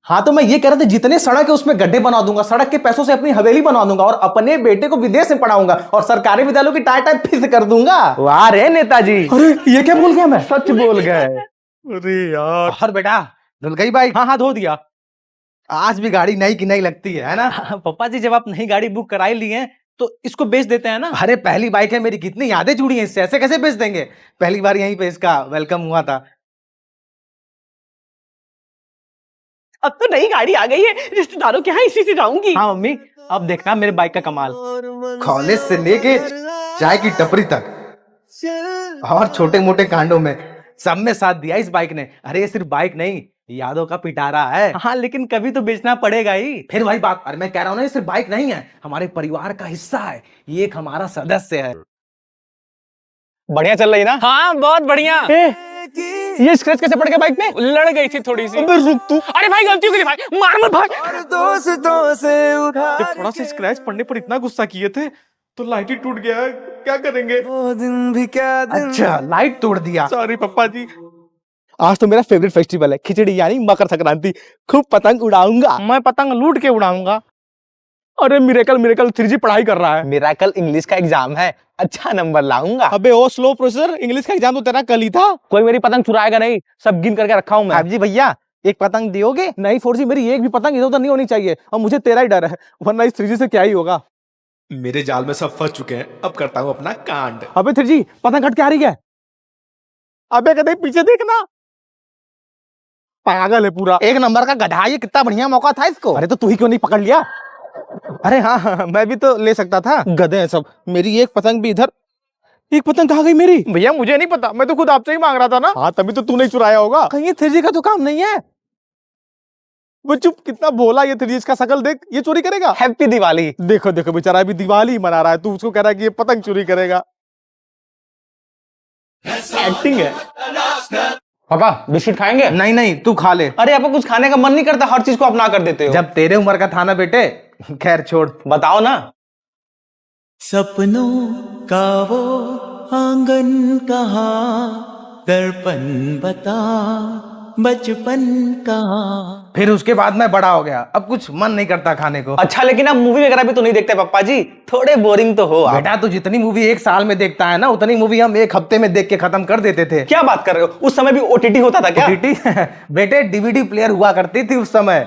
हाँ तो मैं ये कह रहा था, जितने सड़क है उसमें गड्ढे बना दूंगा, सड़क के पैसों से अपनी हवेली बना दूंगा, और अपने बेटे को विदेश में पढ़ाऊंगा, और सरकारी विद्यालयों की टाई टाई फीस कर दूंगा। वाह रे नेताजी। अरे ये क्या बोल गया मैं? सच बोल गए। अरे यार। और बेटा धुल गई बाइक? हाँ हाँ धो दिया। आज भी गाड़ी नई की नई लगती है ना? पापा जी जब आप नई गाड़ी बुक कराई ली है तो इसको बेच देते हैं ना। अरे पहली बाइक है मेरी, कितनी यादें जुड़ी हैं इससे, ऐसे कैसे बेच देंगे? पहली बार यहीं पे इसका वेलकम हुआ था। अब तो नई गाड़ी आ गई है, रिश्तेदारों के यहाँ इसी से जाऊंगी। हाँ मम्मी, अब देखना मेरे बाइक का कमाल। कॉलेज से लेके चाय की टपरी तक और छोटे मोटे कांडों में सब में साथ दिया इस बाइक ने। अरे ये सिर्फ बाइक नहीं, यादों का पिटारा है। हाँ लेकिन कभी तो बेचना पड़ेगा ही। फिर वही बात, अरे मैं कह रहा हूँ ना, ये सिर्फ बाइक नहीं है, हमारे परिवार का हिस्सा है, ये एक हमारा सदस्य है। बढ़िया चल रही ना? हाँ बहुत बढ़िया। ये स्क्रैच कैसे पड़ गया बाइक में? लड़ गई थी थोड़ी सी। अबे रुक तू। अरे भाई गलती हो गई भाई, मार मत भाई। दोस्तों से उधार जब थोड़ा सा स्क्रैच पड़ने पर इतना गुस्सा किए थे तो लाइट ही टूट गया, क्या करेंगे? वो दिन भी क्या दिन। अच्छा लाइट तोड़ दिया, सॉरी पापा जी। आज तो मेरा फेवरेट फेस्टिवल है, खिचड़ी यानी मकर संक्रांति। खूब पतंग उड़ाऊंगा। मैं पतंग लूट के उड़ाऊंगा। अरे मिरेकल मिरेकल 3G पढ़ाई कर रहा है। मिरेकल इंग्लिश का एग्जाम है, अच्छा नंबर लाऊंगा। अबे ओ स्लो प्रोसेसर, इंग्लिश का एग्जाम तो तेरा कल ही था। कोई मेरी पतंग चुराएगा नहीं, सब गिन करके रखा हूं मैं। जी भैया एक पतंग दियोगे? नहीं 4G, मेरी एक भी पतंग इधर उधर नहीं होनी चाहिए, और मुझे तेरा ही डर है, वरना इस 3G से क्या ही होगा। मेरे जाल में सब फंस चुके हैं, अब करता हूँ अपना कांड। अबे 3G पतंग कट के आ रही है। अबे कदे पीछे देखना, पागल है पूरा। एक नंबर का गधा, ये कितना बढ़िया मौका था इसको। अरे तो तू ही क्यों नहीं पकड़ लिया? अरे हाँ हाँ मैं भी तो ले सकता था, गधे हैं सब। मेरी एक पतंग भी इधर, एक पतंग कहाँ गई मेरी? भैया मुझे नहीं पता, मैं तो खुद आपसे ही मांग रहा था ना। हाँ तभी तो तूने चुराया होगा। कहीं ये 3G का तो काम नहीं है। वो चुप, कितना बोला ये 3G, इसका शकल देख, ये चोरी करेगा। हैप्पी दिवाली। देखो देखो बेचारा अभी दिवाली मना रहा है, तू उसको कह रहा है कि ये पतंग चोरी करेगा। एक्टिंग है। पापा बिस्किट खाएंगे? नहीं नहीं तू खा ले। अरे आपको कुछ खाने का मन नहीं करता, हर चीज को अपना कर देते हो। जब तेरे उम्र का था ना बेटे। खैर छोड़, बताओ ना। सपनों का वो आंगन कहाँ, दर्पण बता बचपन कहाँ। फिर उसके बाद मैं बड़ा हो गया, अब कुछ मन नहीं करता खाने को। अच्छा लेकिन अब मूवी वगैरह भी तो नहीं देखते पापा जी, थोड़े बोरिंग तो हो। बेटा तू जितनी मूवी एक साल में देखता है ना, उतनी मूवी हम एक हफ्ते में देख के खत्म कर देते थे। क्या बात कर रहे हो, उस समय भी OTT होता था क्या? OTT बेटे DVD प्लेयर हुआ करती थी उस समय।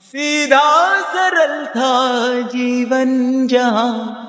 सीधा सरल था जीवन जहाँ,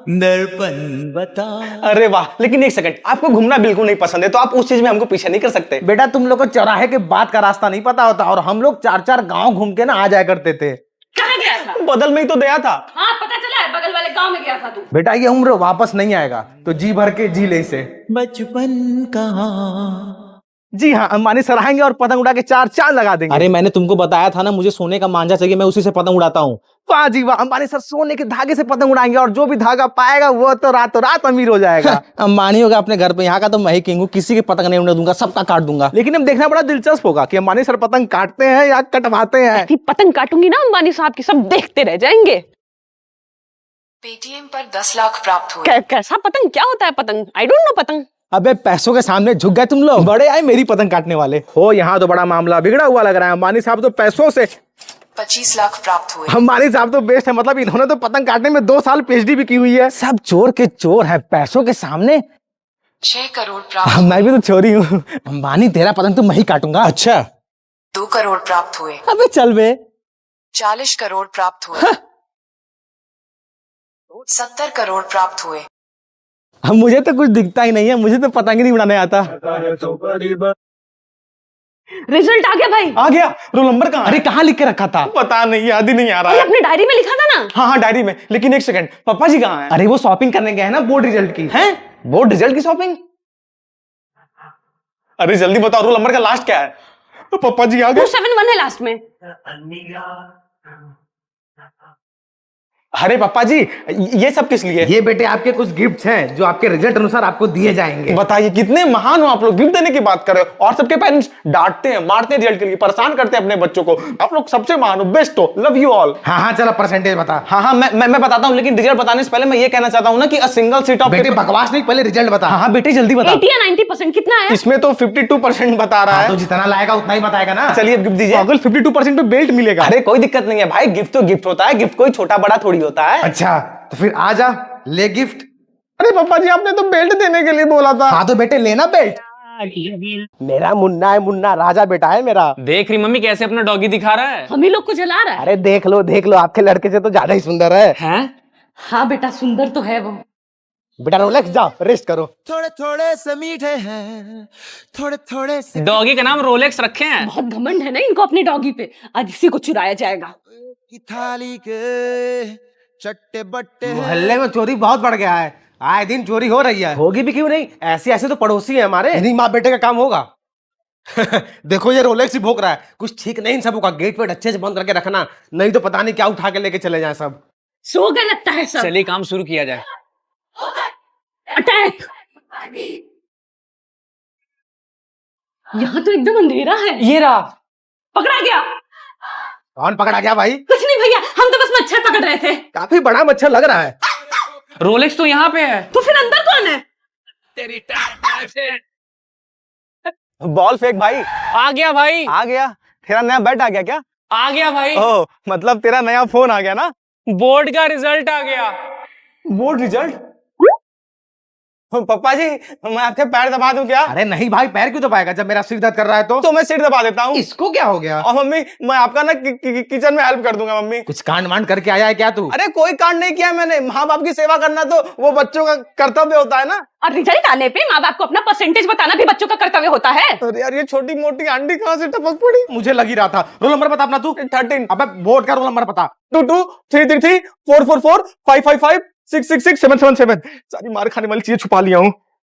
दर्पण बता। अरे वाह, लेकिन एक सेकंड, आपको घूमना बिल्कुल नहीं पसंद है तो आप उस चीज में हमको पीछे नहीं कर सकते। बेटा तुम लोग को चौराहे के बाद का रास्ता नहीं पता होता, और हम लोग 4-4 गांव घूम के ना आ जाया करते थे। कहाँ गया था? बदल में ही तो गया था। हाँ पता चला है, बगल वाले गांव में गया था तू। बेटा ये उम्र वापस नहीं आएगा, तो जी भर के जी ले इसे। बचपन कहाँ। जी हाँ, अंबानी सर आएंगे और पतंग उड़ा के 4 चांद लगा देंगे। अरे मैंने तुमको बताया था ना, मुझे सोने का मांझा चाहिए, मैं उसी से पतंग उड़ाता हूँ। वाह जी वाह, अंबानी सर सोने के धागे से पतंग उड़ाएंगे, और जो भी धागा पाएगा वो तो रातों रात अमीर हो जाएगा। अंबानी होगा अपने घर पे, यहाँ का तो मैं ही किंग हूँ, किसी की पतंग नहीं उड़ने दूंगा, सबका काट दूंगा। लेकिन अब देखना बड़ा दिलचस्प होगा कि अंबानी सर पतंग काटते हैं या कटवाते हैं। पतंग काटूंगी ना अंबानी साहब की, सब देखते रह जाएंगे। पेटीएम पर 10 लाख प्राप्त हुए। कैसा पतंग, क्या होता है पतंग? आई डोंट नो पतंग। अबे पैसों के सामने झुक गए तुम लोग, बड़े आए मेरी पतंग काटने वाले हो। यहाँ तो बड़ा मामला बिगड़ा हुआ लग रहा है। अंबानी साहब तो पैसों से 25 लाख प्राप्त हुए। अंबानी साहब तो बेस्ट है, मतलब इन्होंने तो पतंग काटने में 2 साल PhD भी की हुई है। सब चोर के चोर है पैसों के सामने। 6 करोड़ प्राप्त। मैं भी तो चोरी हूँ। अंबानी तेरा पतंग तो मैं ही काटूंगा। अच्छा 2 करोड़ प्राप्त हुए। अबे चल बे। 40 करोड़ प्राप्त हुए। 70 करोड़ प्राप्त हुए। अब मुझे तो कुछ दिखता ही नहीं है, मुझे तो पतंग नहीं उड़ाने आता। रिजल्ट आ गया भाई। आ गया। रोल नंबर कहाँ? अरे कहाँ लिख के रखा था? पता नहीं, याद ही नहीं आ रहा अरे है। अपनी डायरी में लिखा था ना। हाँ हाँ डायरी में, लेकिन एक सेकंड, पापा जी कहाँ हैं? अरे वो शॉपिंग करने गए हैं ना बोर्ड रिजल्ट की। हैं? बोर्ड रिजल्ट की शॉपिंग? अरे जल्दी बताओ, रोल नंबर का लास्ट क्या है? तो पापा जी आ गए। 271 है लास्ट में। अरे पापा जी, ये सब किस लिए? ये बेटे आपके कुछ गिफ्ट्स हैं जो आपके रिजल्ट अनुसार आपको दिए जाएंगे। बताइए कितने महान हो आप लोग, गिफ्ट देने की बात कर रहे हो, और सबके पेरेंट्स डांटते हैं, मारते हैं रिजल्ट के लिए, परेशान करते हैं अपने बच्चों को। आप लोग सबसे महान हो, बेस्ट हो, लव यू ऑल। हाँ हाँ चलो परसेंटेज बता। हाँ हाँ मैं बताता हूँ, लेकिन रिजल्ट बताने से पहले मैं ये कहना चाहता हूँ ना कि अ सिंगल सीट ऑफ बेटे बकवास नहीं, पहले रिजल्ट बता। हाँ बेटे जल्दी बता। 80 या 90% कितना है? इसमें तो 52% बता रहा तो है। जितना लाएगा उतना ही बताएगा ना। चलिए गिफ्ट दीजिए। अगर 52% पे बेल्ट मिलेगा। अरे कोई दिक्कत नहीं है भाई, गिफ्ट तो गिफ्ट होता है, गिफ्ट कोई छोटा बड़ा थोड़ी होता है। अच्छा तो फिर आ जा ले गिफ्ट। अरे पापा जी आपने तो बेल्ट देने के लिए बोला था। हाँ तो बेटे लेना बेल्ट। मेरा मुन्ना है, मुन्ना राजा बेटा है मेरा। देख रही मम्मी कैसे अपना डॉगी दिखा रहा है। हम ही लोग को जला रहा है। अरे देख लो आपके लड़के से तो ज्यादा ही सुंदर है। हैं? हाँ बेटा सुंदर तो है वो। बेटा रोलेक्स जाओ रेस्ट करो। थोड़े थोड़े से मीठे हैं, थोड़े थोड़े से डॉगी का नाम रोलेक्स रखे हैं। बहुत घमंड है ना इनको अपनी डॉगी पे। आज इसी को चुराया जाएगा। की थाली के चट्टे बट्टे। मोहल्ले में चोरी बहुत बढ़ गया है, आए दिन चोरी हो रही है। होगी भी क्यों नहीं, ऐसे ऐसे तो पड़ोसी है हमारे। नहीं माँ बेटे का काम होगा। देखो ये रोलेक्स ही भोग रहा है, कुछ ठीक नहीं इन सबों का। गेट वेट अच्छे से बंद करके रखना, नहीं तो पता नहीं क्या उठा के लेके चले जाए सब। सो गए लगता है सब। चलिए काम शुरू किया जाए। अटैक। यहाँ तो एकदम अंधेरा है। ये रहा। पकड़ा गया। कौन पकड़ा गया भाई? कुछ नहीं भैया, हम तो बस मच्छर पकड़ रहे थे। काफी बड़ा मच्छर लग रहा है। रोलेक्स तो यहाँ पे है। तो फिर अंदर कौन है? बॉल फेंक भाई। आ गया भाई। आ गया। तेरा नया बैट आ गया क्या? आ गया भाई। ओह मतलब तेरा नया फोन आ गया ना? बोर्ड का रिजल्ट आ गया। Board result? पापा जी मैं आपके पैर दबा दूं क्या? अरे नहीं भाई, पैर क्यों दबाएगा जब मेरा सिर दर्द कर रहा है तो मैं सिर दबा देता हूँ। इसको क्या हो गया? और मम्मी मैं आपका ना किचन में हेल्प कर दूंगा मम्मी। कुछ कांड वांड करके आया है क्या तू? अरे कोई कांड नहीं किया मैंने, माँ बाप की सेवा करना तो वो बच्चों का कर्तव्य होता है ना। और रिजल्ट आने पे माँ बाप को अपना परसेंटेज बताना भी बच्चों का कर्तव्य होता है। अरे यार ये छोटी मोटी आंटी कहाँ से टपक पड़ी? मुझे लग ही रहा था। रोल नंबर बता अपना तू। 13। अबे बोर्ड का रोल नंबर बता। 22 333 444 555 666 777। सारी मार खाने वाली चीजें छुपा लिया हूँ।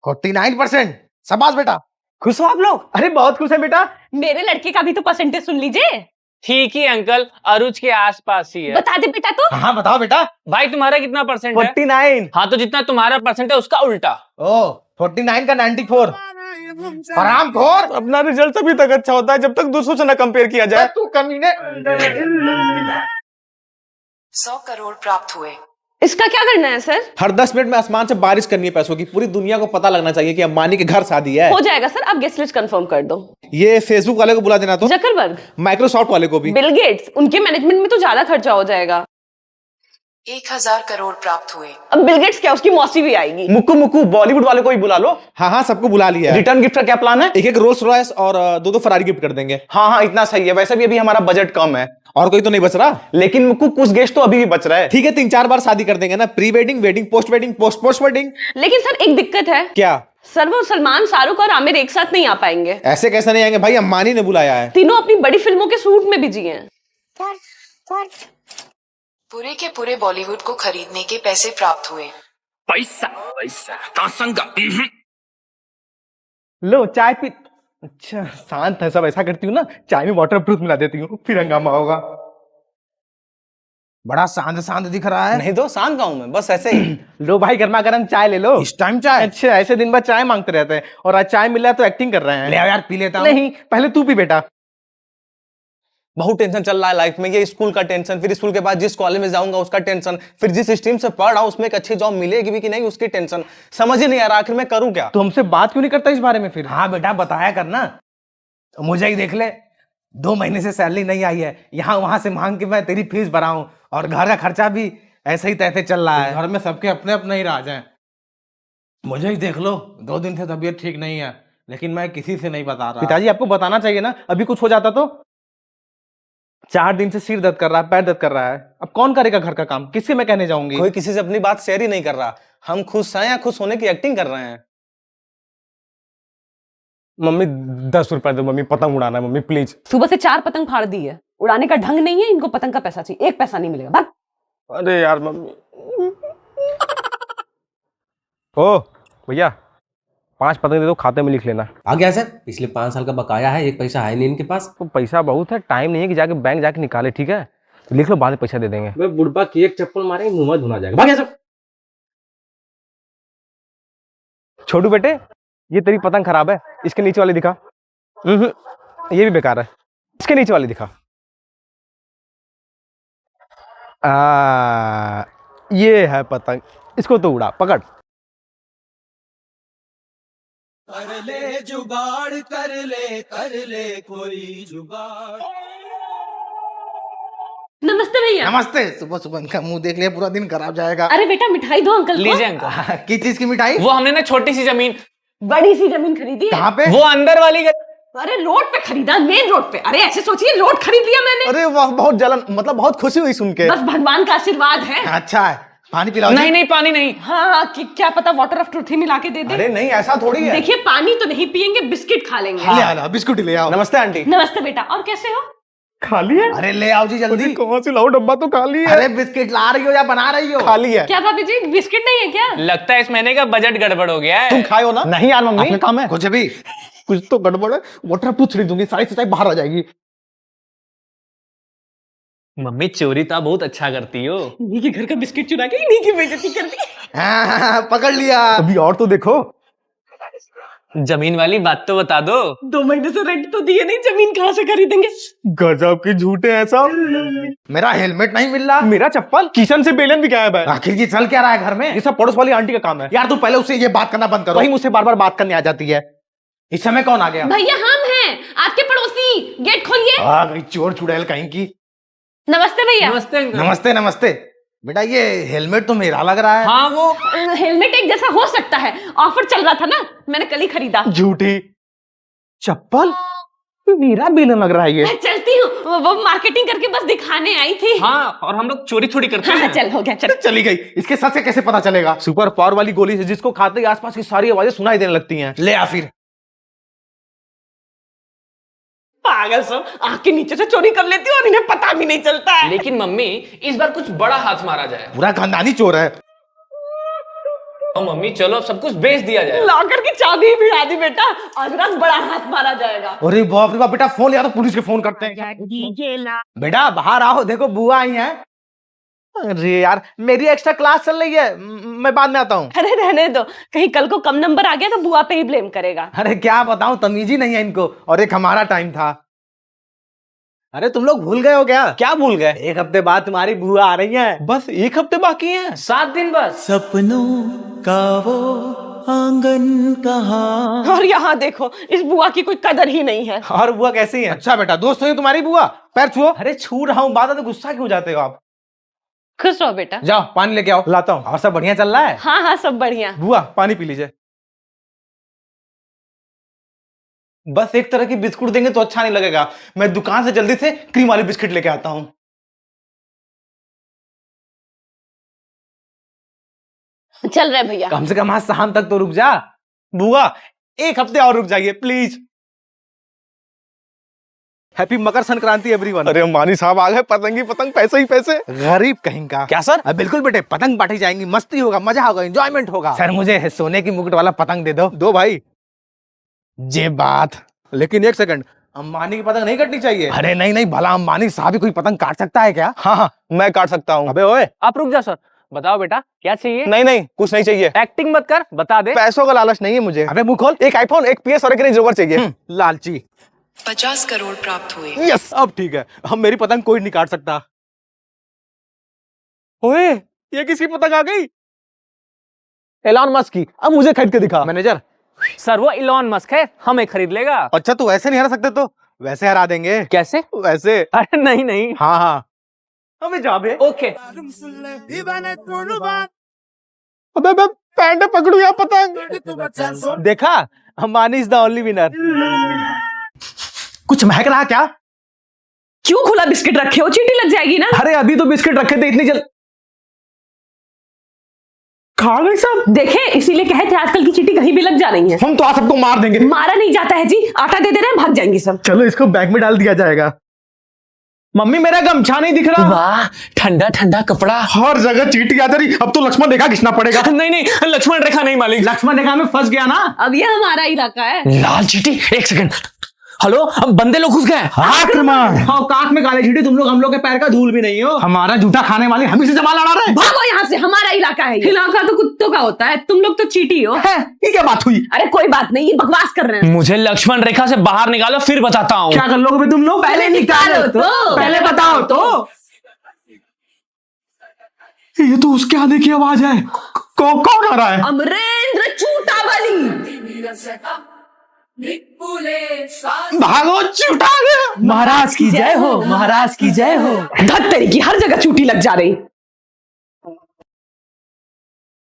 49%। शाबाश बेटा। खुश हो आप लोग? अरे बहुत खुश है बेटा। मेरे लड़के का भी तो परसेंटेज सुन लीजिए। ठीक ही अंकल, अरुज के आसपास ही है। बता दे बेटा तो। हाँ बताओ बेटा। भाई तुम्हारा कितना परसेंट है? 49। हाँ तो जितना तुम्हारा परसेंट है उसका उल्टा। ओ 49 का 94। हराम खोर। अपना रिजल्ट तभी तक अच्छा होता है जब तक दूसरों से ना कंपेयर किया जाए। तू कमीने। 100 करोड़ प्राप्त हुए। इसका क्या करना है सर? हर 10 मिनट में आसमान से बारिश करनी है पैसों की, पूरी दुनिया को पता लगना चाहिए कि अंबानी के घर शादी है। हो जाएगा सर, आप गेस्ट लिस्ट कंफर्म कर दो। ये फेसबुक वाले को बुला देना, तो जकरबर्ग, माइक्रोसॉफ्ट वाले को भी। बिल गेट्स, उनके मैनेजमेंट में तो ज्यादा खर्चा हो जाएगा। 1000 करोड़ प्राप्त हुए। अब बिल गेट्स क्या, उसकी मौसी भी आएगी। मुक्कू बॉलीवुड वाले को ही बुला लो। हाँ हाँ सबको बुला लिया है। रिटर्न गिफ्ट का क्या प्लान है? एक रोल्स रॉयस और 2 फरारी गिफ्ट कर देंगे। हाँ इतना सही है। वैसे भी अभी हमारा बजट कम है। और कोई तो नहीं बच रहा। लेकिन मुक्कू कुछ गेस्ट तो अभी भी बच रहा है। ठीक है 3-4 बार शादी कर देंगे ना, pre wedding, wedding, post wedding. लेकिन सर एक दिक्कत है। क्या? सर वो सलमान, शाहरुख और आमिर एक साथ नहीं आ पाएंगे। ऐसे कैसे नहीं आएंगे भाई, अंबानी ने बुलाया है। तीनों अपनी बड़ी फिल्मों के शूट में बिजी हैं। पूरे के पूरे बॉलीवुड को खरीदने के पैसे प्राप्त हुए। लो चाय पी। अच्छा शांत है सब, ऐसा करती हूँ ना, चाय में वाटर प्रूफ मिला देती हूँ, फिर हंगामा होगा। बड़ा शांत शांत दिख रहा है। नहीं तो शांत का हूं मैं, बस ऐसे ही। लो भाई गर्मा गर्म चाय ले लो। इस टाइम चाय? अच्छा ऐसे दिन भर चाय मांगते रहते हैं, और आज चाय मिला तो एक्टिंग कर रहे हैं। ले आओ यार पी लेता हूं। नहीं पहले तू पी बेटा। बहुत टेंशन चल रहा है लाइफ में। ये स्कूल का टेंशन, फिर स्कूल के बाद जिस कॉलेज में जाऊंगा उसका टेंशन, फिर जिस स्ट्रीम से पढ़ रहा हूं उसमें एक अच्छी जॉब मिलेगी भी कि नहीं उसकी टेंशन। समझ ही नहीं आ रहा आखिर मैं करूं क्या। तो हमसे बात क्यों नहीं करता इस बारे में फिर? हाँ बेटा बताया करना। मुझे ही देख ले, 2 महीने से सैलरी नहीं आई है, यहाँ वहां से मांग के मैं तेरी फीस भराऊं, और घर का खर्चा भी ऐसे ही तैसे चल रहा है। घर में सबके अपने अपने ही राज हैं। मुझे ही देख लो, 2 दिन से तबीयत ठीक नहीं है, लेकिन मैं किसी से नहीं बता रहा। पिताजी आपको बताना चाहिए ना, अभी कुछ हो जाता तो। 4 दिन से सिर दर्द कर रहा है, पैर दर्द कर रहा है, अब कौन करेगा घर का काम, किससे मैं कहने जाऊंगी? कोई किसी से अपनी बात शेयर ही नहीं कर रहा। हम खुश हैं या खुश होने की एक्टिंग कर रहे हैं? मम्मी 10 रुपए दो मम्मी, पतंग उड़ाना है मम्मी प्लीज। सुबह से 4 पतंग फाड़ दी है, उड़ाने का ढंग नहीं है इनको, पतंग का पैसा चाहिए, 1 पैसा नहीं मिलेगा, भाग। अरे यार मम्मी। ओ भैया 5 पतंग दे दो, खाते में लिख लेना। आ गया सर, पिछले 5 साल का बकाया है, 1 पैसा है नहीं इनके पास। तो पैसा बहुत है, टाइम नहीं है कि जाके बैंक जाके निकाले, ठीक है तो लिख लो, बाद में पैसा दे देंगे। मैं बुढ़बा की एक चप्पल मारेंगे मुंह में धुना जाएगा। भाग सर। छोटू बेटे ये तेरी पतंग खराब है, इसके नीचे वाली दिखा। ये भी बेकार है, इसके नीचे वाली दिखा। ये है पतंग, इसको तो उड़ा, पकड़। कर ले जुगाड़, कर ले कोई जुगाड़। नमस्ते भैया। नमस्ते। सुबह सुबह इनका मुंह देख लिया, पूरा दिन खराब जाएगा। अरे बेटा मिठाई दो अंकल को। लीजिए अंकल। किस चीज की मिठाई? वो हमने ना छोटी सी जमीन, बड़ी सी जमीन खरीदी है। कहाँ पे? वो अंदर वाली अरे रोड पे खरीदा, मेन रोड पे। अरे ऐसे सोचिए, रोड खरीद लिया मैंने। अरे वाह, बहुत जलन, मतलब बहुत खुशी हुई सुन के। बस भगवान का आशीर्वाद है। अच्छा है, पानी पिलाओ। नहीं नहीं पानी नहीं। हाँ क्या पता वाटर ऑफ ट्रुथ ही मिला के दे दे। अरे नहीं, ऐसा थोड़ी है। देखिए पानी तो नहीं पियेंगे, बिस्किट खा लेंगे। ले आओ, बिस्कुट ले आओ। नमस्ते आंटी। नमस्ते बेटा, और कैसे हो? खाली है? अरे ले आओ जी जल्दी। कौन सी लाओ, डब्बा तो खाली है। अरे बिस्किट ला रही हो या बना रही हो? खाली है। क्या भाभी जी बिस्किट नहीं है क्या? लगता है इस महीने का बजट गड़बड़ हो गया है। तुम खाए हो ना? नहीं यार मम्मी, अपने काम है कुछ भी। कुछ तो गड़बड़ है, वाटर ऑफ ट्रुथ खरीद दूंगी, सारी सच्चाई बाहर आ जाएगी। मम्मी चोरी तो आप बहुत अच्छा करती हो। इन्हीं के घर का बिस्किट चुरा के इन्हीं की बेइज्जती कर दी। हाँ, पकड़ लिया। अभी और तो देखो। जमीन वाली बात तो बता दो। 2 महीने से रेंट तो दिए नहीं, जमीन कहाँ से खरीदेंगे? गजब के झूठे हैं सब। मेरा हेलमेट नहीं मिल रहा। मेरा चप्पल किचन से बेलन भी गायब है। आखिर ये चल क्या रहा है घर में? ये सब पड़ोस वाली आंटी का काम है। यार तू पहले उससे ये बात करना बंद करो। वही मुझसे बार बार बात करने आ जाती है। इस समय कौन आ गया? भैया हम हैं, आपके पड़ोसी, गेट खोलिए। आ गई चोर चुड़ैल कहीं की। नमस्ते भैया। नमस्ते अंकल। नमस्ते नमस्ते। बेटा ये हेलमेट तो मेरा लग रहा है। हाँ वो हेलमेट एक जैसा हो सकता है, ऑफर चल रहा था ना, मैंने कल ही खरीदा। झूठी चप्पल, मेरा बेलन लग रहा है ये। मैं चलती हूँ, वो मार्केटिंग करके बस दिखाने आई थी। हाँ, और हम लोग चोरी थोड़ी करते हाँ, हैं। चल हो गया, चल। चली गई, इसके सच से कैसे पता चलेगा? सुपर पावर वाली गोली से जिसको खाते ही आसपास की सारी आवाजें सुनाई देने लगती हैं। ले आ फिर। पागल सब, आँख के नीचे से चोरी कर लेती हूँ और इन्हें पता भी नहीं चलता है। लेकिन मम्मी इस बार कुछ बड़ा हाथ मारा जाए। पूरा खानदानी चोर है। और मम्मी चलो अब सब कुछ बेच दिया जाए। लॉकर की चाबी भिड़ा दी बेटा, आज रात बड़ा हाथ मारा जाएगा। अरे बाप रे बाप, बेटा फोन लिया तो पुलिस के फोन करते हैं। बेटा बाहर आओ, देखो बुआ आई है। अरे यार मेरी एक्स्ट्रा क्लास चल रही है, मैं बाद में आता हूँ। अरे रहने दो, कहीं कल को कम नंबर आ गया तो बुआ पे ही ब्लेम करेगा। अरे क्या बताऊं, तमीज ही नहीं है इनको। और एक हमारा टाइम था। अरे तुम लोग भूल गए हो क्या? क्या भूल गए? 1 हफ्ते बाद तुम्हारी बुआ आ रही है। बस 1 हफ्ते बाकी है। 7 दिन बस। सपनों का वो आंगन कहाँ। और यहाँ देखो, इस बुआ की कोई कदर ही नहीं है। और बुआ कैसी है? अच्छा बेटा, दोस्त हुई तुम्हारी बुआ? पैर छुओ। अरे छू रहा हूँ, बात है तो गुस्सा क्यों जाते हो आप? खुश रहो बेटा। जाओ पानी लेके आओ। लाता हूँ। और सब बढ़िया चल रहा है? हाँ हाँ सब बढ़िया। बुआ पानी पी लीजिए। बस एक तरह की बिस्कुट देंगे तो अच्छा नहीं लगेगा, मैं दुकान से जल्दी से क्रीम वाली बिस्किट लेके आता हूँ। चल रहे भैया। कम से कम आज शाम तक तो रुक जा। बुआ 1 हफ्ते और रुक जाइए please. Happy Makar Sankranti everyone. अरे मानी साहब आ गए, पतंगी पतंग, पैसे ही पैसे। गरीब कहीं का। क्या सर? बिल्कुल बेटे, पतंग बांटी जाएंगी, मस्ती होगा, मजा होगा, एंजॉयमेंट होगा। सर मुझे सोने की मुकुट वाला पतंग दे दो। दो भाई। जे बात। लेकिन 1 सेकंड, अंबानी की पतंग नहीं कटनी चाहिए। अरे नहीं नहीं, भला अंबानी साहब ही कोई पतंग काट सकता है क्या? हाँ हाँ मैं काट सकता हूँ। अबे ओए, आप रुक जा सर, बताओ बेटा क्या चाहिए। नहीं नहीं कुछ नहीं चाहिए। एक्टिंग मत कर, बता दे। पैसों का लालच नहीं है मुझे। अबे मुंह खोल। एक आईफोन, एक PS और एक रेंज रोवर चाहिए। लालची। 50 करोड़ प्राप्त हुए। यस अब ठीक है, अब मेरी पतंग कोई नहीं काट सकता। ओए ये किसकी पतंग आ गई? एलॉन मस्क की। अब मुझे खरीद के दिखा। मैनेजर सर वो इलॉन मस्क है, हमें खरीद लेगा। अच्छा तू ऐसे नहीं हरा सकते तो वैसे हरा देंगे। कैसे? वैसे। अरे नहीं नहीं। हाँ हाँ। हमें जा बे। ओके। अबे पैंट पकड़ू या पतंग। देखा, Ambani is the only winner. कुछ महक रहा क्या? क्यों खुला बिस्किट रखे हो, चींटी लग जाएगी ना। अरे अभी तो बिस्किट रखे थे, इतनी जल्द खालिक साहब देखे, इसीलिए कहे थे आजकल की चीटी कहीं भी लग जा रही है। हम तो आज सबको मार देंगे। मारा नहीं जाता है जी, आटा दे दे रहे हैं, भाग जाएंगे सब। चलो इसको बैग में डाल दिया जाएगा। मम्मी मेरा गमछा नहीं दिख रहा। वाह, ठंडा ठंडा कपड़ा। हर जगह चींटी आ जा रही, अब तो लक्ष्मण रेखा खींचना पड़ेगा। नहीं नहीं, लक्ष्मण रेखा नहीं मालिक। लक्ष्मण रेखा में फंस गया ना। अब ये हमारा इलाका है। लाल चीटी, एक सेकंड। हेलो, अब बंदे लोग घुस गए। आक्रमण। औकात में काले चीटी, तुम लोग हम लोग के पैर का धूल भी नहीं हो। हमारा जूठा खाने वाले हम ही से जमा लड़ा रहे। भागो यहाँ से, हमारा इलाका है। इलाका तो कुत्तों का होता है, तुम लोग तो चीटी हो। ये क्या बात हुई? अरे कोई बात नहीं, ये बकवास कर रहे हैं। मुझे लक्ष्मण रेखा से बाहर निकालो, फिर बताता हूँ। क्या कर लोगे तुम लोग? पहले निकालो तो, पहले बताओ तो। ये तो उसके आने की आवाज है। कौन आ रहा है? अमरेंद्र चूटावली। भागो, चूटा आ गया। महाराज की जय हो, महाराज की जय हो। धत्तरी की हर जगह चूटी लग जा रही।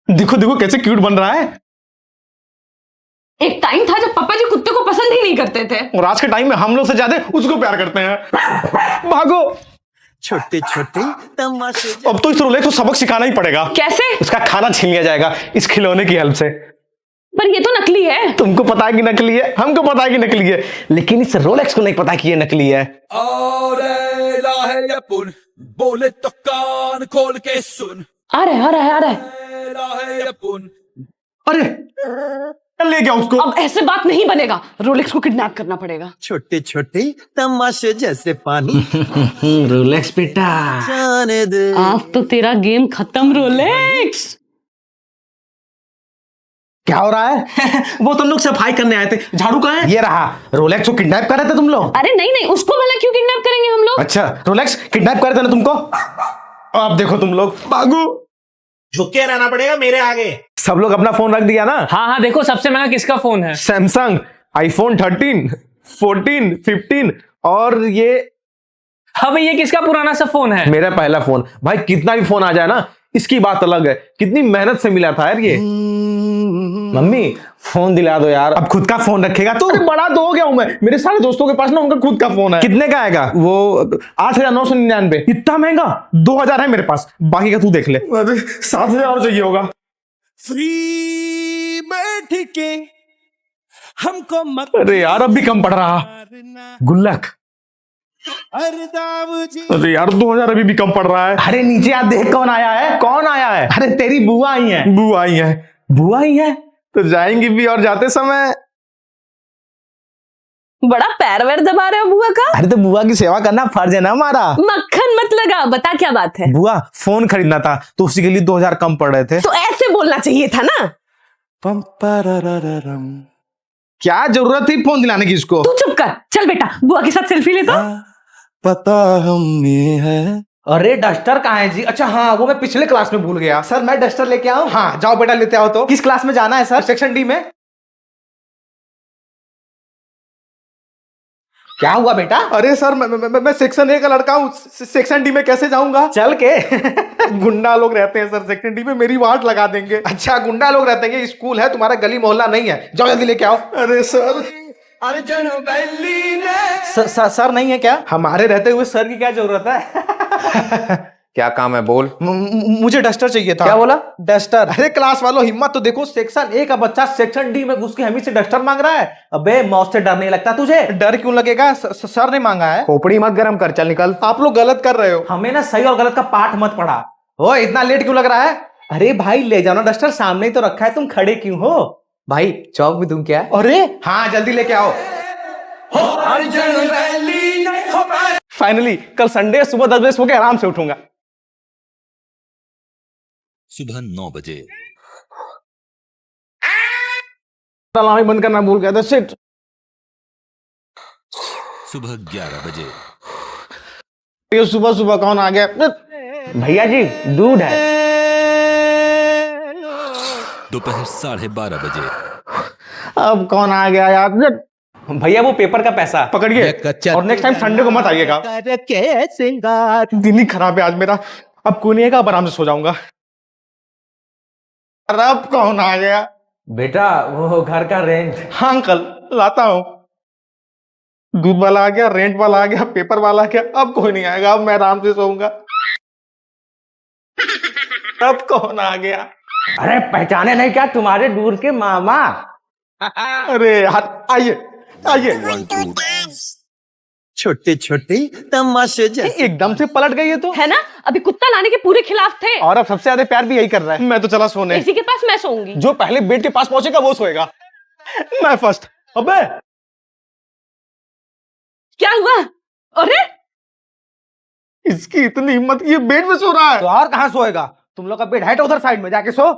देखो देखो कैसे क्यूट बन रहा है। एक टाइम था जब पापा जी कुत्ते को पसंद ही नहीं करते थे। और आज के टाइम में हम लोग से ज्यादा उसको प्यार करते हैं। भागो। छोटे छोटे तमाशे। अब तो इस रोलेक्स को सबक सिखाना ही पड़ेगा। कैसे? उसका खाना छीन लिया जाएगा इस खिलौने की हेल्प से। पर ये तो नकली है। तुमको पता है कि नकली है, हमको पता है कि नकली है, लेकिन इस रोलेक्स को नहीं पता कि ये नकली है। बोले तो कान खोल के सुन। आ रहा है, आ रहा है, आ रहा है। अरे ले गया उसको। अब ऐसे बात नहीं बनेगा, रोलेक्स को किडनैप करना पड़ेगा। छोटे छोटे तमाशे जैसे पानी। रोलेक्स बेटा, जाने दे। आज तो तेरा गेम खत्म रोलेक्स। क्या हो रहा है? वो तुम लोग सफाई करने आए थे, झाड़ू कहाँ है? ये रहा। रोलेक्स को किडनैप कर रहे थे तुम लोग? अरे नहीं नहीं, उसको भला क्यों किडनैप करेंगे हम लोग? अच्छा, रोलेक्स किडनैप कर रहे थे ना तुमको। अब देखो तुम लोग, भागो। झुक के रहना पड़ेगा मेरे आगे। सब लोग अपना फोन रख दिया ना? हाँ हाँ, देखो सबसे महंगा किसका फोन है? सैमसंग आईफोन 13, 14, 15 और ये हाँ भाई, ये किसका पुराना सा फोन है? मेरा पहला फोन। भाई कितना भी फोन आ जाए ना, इसकी बात अलग है। कितनी मेहनत से मिला था यार ये। मम्मी फोन दिला दो यार। अब खुद का फोन रखेगा तू? बड़ा तो हो गया हूं मैं, मेरे सारे दोस्तों के पास ना उनका खुद का फोन है। कितने का आएगा वो? 8,999। इतना महंगा? 2,000 है मेरे पास, बाकी का तू देख ले। 7,000 और चाहिए होगा। फ्री बैठ के हमको मत। अरे यार अब भी कम पड़ रहा। गुल्लक। अरे यार 2,000 अभी भी कम पड़ रहा है। अरे नीचे आ, देख कौन आया है। कौन आया है? अरे तेरी बुआ आई है। बुआ आई है? बुआ आई है तो जाएंगी भी, और जाते समय बड़ा पैर वैर दबा रहे हो बुआ का। अरे तो बुआ की सेवा करना फर्ज है ना हमारा। मक्खन मत लगा, बता क्या बात है। बुआ फोन खरीदना था तो उसी के लिए 2,000 कम पड़ रहे थे। तो ऐसे बोलना चाहिए था ना। क्या जरूरत थी फोन दिलाने की इसको? तू चुप कर, चल बेटा बुआ के साथ सेल्फी ले तो। पता हमें है। अरे डस्टर कहाँ है जी? अच्छा हाँ, वो मैं पिछले क्लास में भूल गया। सर मैं डस्टर लेके आऊं? हाँ जाओ बेटा लेते आओ। तो किस क्लास में जाना है सर? सेक्शन डी में। क्या हुआ बेटा? अरे सर मैं सेक्शन ए का लड़का हूँ, सेक्शन डी में कैसे जाऊंगा? चल के। गुंडा लोग रहते हैं सर सेक्शन डी में, मेरी वाट लगा देंगे। अच्छा गुंडा लोग रहते हैं, स्कूल है तुम्हारा, गली मोहल्ला नहीं है। जाओ जल्दी लेके आओ। अरे सर सर नहीं है क्या? हमारे रहते हुए सर की क्या जरूरत है? क्या काम है बोल। मुझे डस्टर चाहिए था। क्या बोला? डस्टर। अरे क्लास वालों हिम्मत तो देखो, सेक्शन ए का बच्चा सेक्शन डी में घुस के हमी से डस्टर मांग रहा है। अबे मौत से डर नहीं लगता तुझे? डर क्यों लगेगा? सर ने मांगा है। खोपड़ी मत गरम कर, चल निकल। आप लोग गलत कर रहे हो, हमें ना सही और गलत का पाठ मत पढ़ा। ओ इतना लेट क्यों लग रहा है? अरे भाई ले जाओ ना डस्टर, सामने ही तो रखा है, तुम खड़े क्यों हो? भाई चौक भी तुम क्या? अरे हाँ जल्दी लेके आओ। फाइनली कल संडे सुबह 10 बजे सो के आराम से उठूंगा। सुबह 9 बजे। अलार्म बंद करना भूल गया था, शिट। सुबह 11 बजे। ये सुबह सुबह कौन आ गया? भैया जी दूध है। दोपहर 12:30 बजे। अब कौन आ गया यार? भैया वो पेपर का पैसा पकड़िए, और नेक्स्ट टाइम संडे को मत आइएगा। दिन ही खराब है आज मेरा। अब कोई नहीं आएगा, अब आराम से सो जाऊंगा। अब कौन आ गया? बेटा वो घर का रेंट। हाँ अंकल लाता हूँ। दूध वाला आ गया, रेंट वाला आ गया, पेपर वाला आ गया, अब कोई नहीं आएगा, अब मैं आराम से सोऊंगा। अब कौन आ गया? अरे पहचाने नहीं क्या तुम्हारे दूर के मामा? अरे यार आइए आइए। छोटे छोटे तमाशे जैसे एकदम से पलट गई है तो। है ना, अभी कुत्ता लाने के पूरे खिलाफ थे। और अब सबसे ज्यादा प्यार भी यही कर रहा है। मैं तो चला सोने। इसी के पास मैं सोऊंगी। जो पहले बेड के पास पहुंचेगा वो सोएगा। मैं फर्स्ट। अबे क्या हुआ? अरे इसकी इतनी हिम्मत कि ये बेड में सो रहा है। तो और कहाँ सोएगा? तुम लोग का बेड है तो उधर साइड में जाके सो।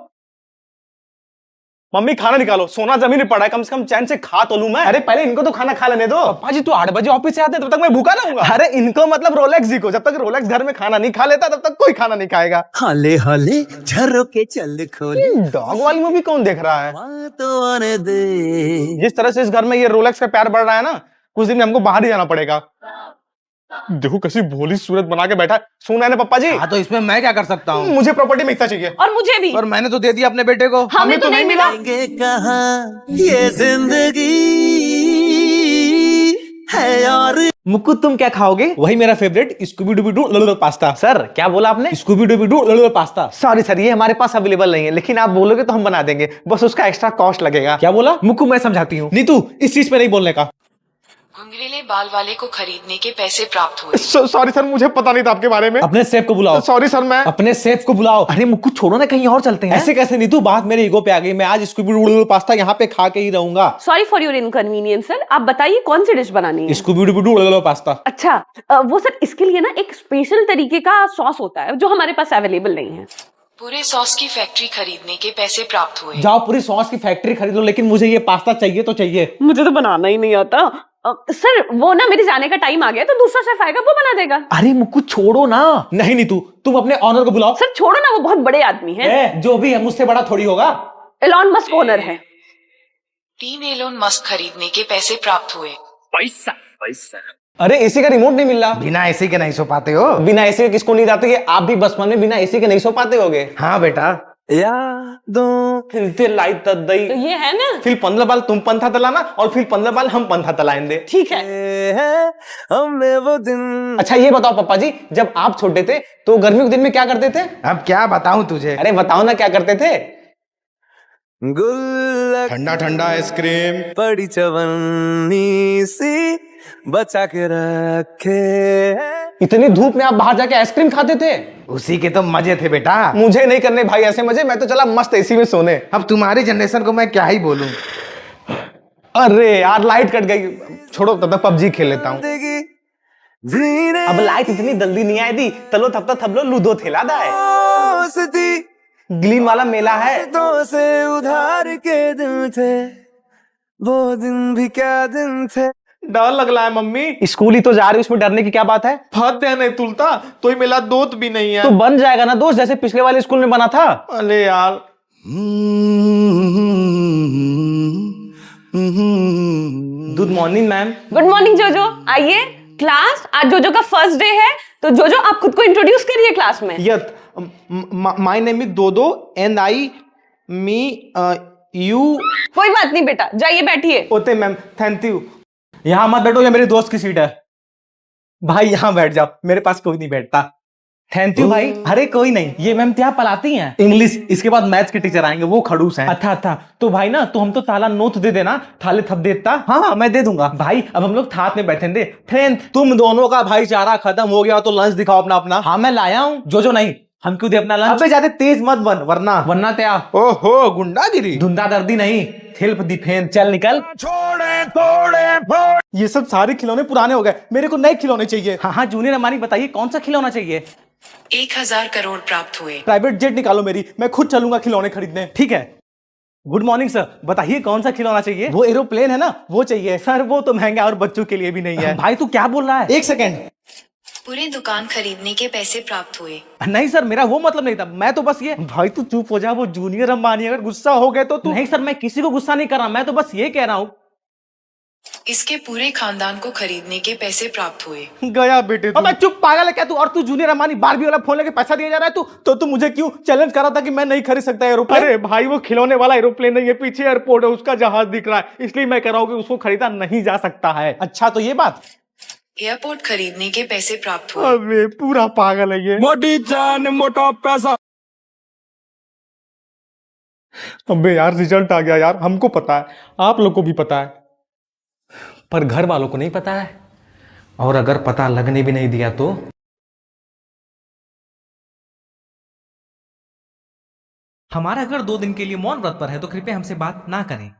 मम्मी खाना निकालो, सोना जमीन में पड़ा है, कम से कम चैन से खा तो लूं मैं। अरे पहले इनको तो खाना खा लेने दो। पापा जी तो 8 बजे ऑफिस से आते हैं, तब तक मैं भूखा रहूंगा। अरे इनको मतलब रोलेक्स जी को, जब तक रोलेक्स घर में खाना नहीं खा लेता तब तक कोई खाना नहीं खाएगा। हाले हाले झरोके चल खोले डॉग वाली मूवी कौन देख रहा है? माँ तो आने दे। जिस तरह से इस घर में ये रोलेक्स का प्यार बढ़ रहा है ना, कुछ दिन में हमको बाहर ही जाना पड़ेगा। देखो कैसी भोली सूरत बना के बैठा है। सुना है ना पप्पा जी? हाँ तो इसमें मैं क्या कर सकता हूँ? मुझे प्रॉपर्टी में हिस्सा चाहिए। और मुझे भी। और मैंने तो दे दिया अपने बेटे को। हमें तो नहीं मिला। आएंगे कहाँ ये जिंदगी है और मुक्कू तुम क्या खाओगे? वही मेरा फेवरेट स्कूबी डूबी डू लड़ो पास्ता। सर क्या बोला आपने? स्कूबी डूबी डू लड़ो पास्ता। सॉरी सर, ये हमारे पास अवेलेबल नहीं है, लेकिन आप बोलोगे तो हम बना देंगे, बस उसका एक्स्ट्रा कॉस्ट लगेगा। क्या बोला? मुक्कू मैं समझाती हूँ। नीतू इस चीज पे नहीं बोलने का। घुंघरीले बाल वाले को खरीदने के पैसे प्राप्त हुए। सॉरी सर, मुझे पता नहीं था आपके बारे में। अपने सेफ को बुलाओ। सॉरी सर, मैं अपने सेफ को बुलाओ। अरे मुक्कू छोड़ो ना, कहीं और चलते हैं। ऐसे कैसे नीतू? बात मेरे ईगो पे आ गई। मैं आज स्कूबी डू पास्ता यहाँ पे खा के ही रहूंगा। Sorry for your inconvenience sir. आप बताइए कौन सी डिश बनानी है? स्कूबी डूबी डू लड़ो पास्ता। अच्छा वो सर इसके लिए ना एक स्पेशल तरीके का सॉस होता है जो हमारे पास अवेलेबल नहीं है। पूरे सॉस की फैक्ट्री खरीदने के पैसे प्राप्त हुए। जाओ पूरी सॉस की फैक्ट्री खरीद लो, लेकिन मुझे ये पास्ता चाहिए तो चाहिए। मुझे तो बनाना ही नहीं आता। सर वो ना मेरे जाने का टाइम आ गया तो दूसरा शेफ आएगा वो बना देगा। अरे मुक्कू छोड़ो ना। नहीं नीतू, तुम अपने ऑनर को बुलाओ। सर छोड़ो ना, वो बहुत बड़े आदमी हैं। जो भी है मुझसे बड़ा थोड़ी होगा। एलॉन मस्क ओनर है। 3 एलोन मस्क खरीदने के पैसे प्राप्त हुए। अरे एसी का रिमोट नहीं मिल रहा। बिना एसी के नहीं सो पाते हो? बिना एसी के किसको नींद आती है? आप भी बचपन में बिना एसी के नहीं सो पाते होगे। हाँ बेटा। यादों फिर लाइट तदई। तो ये है ना। फिर 15 बाल तुम पंथा तलाना और फिर 15 बाल हम पंथा तलाएंगे। ठीक है। है हमने वो दिन। अच्छा ये बताओ पापा जी, जब आप छोटे थे तो गर्मियों के दिन में क्या करते थे? अब क्या बताऊं तुझे? अरे बताओ ना क्या करते थे? गुल्लक ठंडा ठंडा आइसक्रीम। बड़ी चवन्नी सी बचा के रखे। इतनी धूप में आप बाहर जाके आइसक्रीम खाते थे? उसी के तो मजे थे बेटा। मुझे नहीं करने भाई ऐसे मजे, मैं तो चला मस्त एसी में सोने। अब तुम्हारी जनरेशन को मैं क्या ही बोलूं। अरे यार लाइट कट गई, छोड़ो तब तक पबजी खेल लेता हूँ। जीने अब लाइट इतनी जल्दी नहीं आई थी, तलो तब तक थबलो लूडो खेला था। दोस्ती ग्लीन वाला मेला है। तो से उधार के दिन थे, वो दिन भी क्या दिन थे। डर लग रहा है मम्मी। स्कूल ही तो जा रही, उसमें डरने की क्या बात है? फत है नहीं तुलता तो ही मेरा दोस्त भी नहीं है। तो बन जाएगा ना दोस्त, जैसे पिछले वाले स्कूल में बना था। अरे यार good morning ma'am. Good morning जोजो, आइए क्लास। आज जोजो का फर्स्ट डे है तो जोजो आप खुद को इंट्रोड्यूस करिए क्लास में। यत माय नेम इज दोदो एंड आई मी यू। कोई बात नहीं बेटा, जाइए बैठिए। ओते मैम, थैंक यू। यहाँ मत बैठो, ये मेरे दोस्त की सीट है। भाई यहाँ बैठ जाओ, मेरे पास कोई नहीं बैठता। थैंक यू भाई। अरे कोई नहीं, ये मैम क्या पढ़ाती हैं? इंग्लिश। इसके बाद मैथ्स के टीचर आएंगे, वो खड़ूस हैं। अच्छा अच्छा, तो भाई ना तो हम तो ताला नोट दे देना, थाले थप देता। हाँ मैं दे दूंगा। भाई अब हम लोग साथ में बैठेंगे। फ्रेंड तुम दोनों का भाईचारा खत्म हो गया तो लंच दिखाओ अपना अपना। हाँ मैं लाया हूँ। जो नहीं, हम क्यों दे अपना लंच? अबे ज्यादा तेज मत बन वरना क्या? ओहो गुंडागिरी। धुंधागर्दी नहीं, सेल्फ डिफेंस। चल निकल। ये सब सारे खिलौने पुराने हो गए, मेरे को नए खिलौने चाहिए। हाँ हाँ जूनियर अमानी, बताइए कौन सा खिलौना चाहिए? 1000 करोड़ प्राप्त हुए। प्राइवेट जेट निकालो मेरी, मैं खुद चलूंगा खिलौने खरीदने। ठीक है। गुड मॉर्निंग सर, बताइए कौन सा खिलौना चाहिए? वो एरोप्लेन है ना, वो चाहिए। सर वो तो महंगा और बच्चों के लिए भी नहीं है। भाई तू क्या बोल रहा है? एक सेकेंड। पूरे दुकान खरीदने के पैसे प्राप्त हुए। नहीं सर, मेरा वो मतलब नहीं था, मैं तो बस ये। भाई तू चुप हो जा, वो जूनियर अंबानी अगर गुस्सा हो गए तो तू। नहीं सर, मैं किसी को गुस्सा नहीं कर रहा, मैं तो बस ये कह रहा हूँ। इसके पूरे खानदान को खरीदने के पैसे प्राप्त हुए। गया बेटे तू। अबे चुप पागल है क्या तू? और तू जूनियर अंबानी बारबी वाला फोन लेके पैसा दिया जा रहा है तू? तो तू मुझे क्यों चैलेंज कर रहा था कि मैं नहीं खरीद सकता एरोप्लेन? अरे भाई वो खिलौने वाला एरोप्लेन है, ये पीछे एयरपोर्ट है, उसका जहाज दिख रहा है, इसलिए मैं कह रहा हूँ कि उसको खरीदा नहीं जा सकता है। अच्छा तो ये बात। एयरपोर्ट खरीदने के पैसे प्राप्त हुए। अबे पूरा पागल है ये। मोटी जान मोटा पैसा। अबे यार रिजल्ट आ गया यार, हमको पता है, आप लोग को भी पता है, पर घर वालों को नहीं पता है। और अगर पता लगने भी नहीं दिया तो हमारा घर 2 दिन के लिए मौन व्रत पर है, तो कृपया हमसे बात ना करें।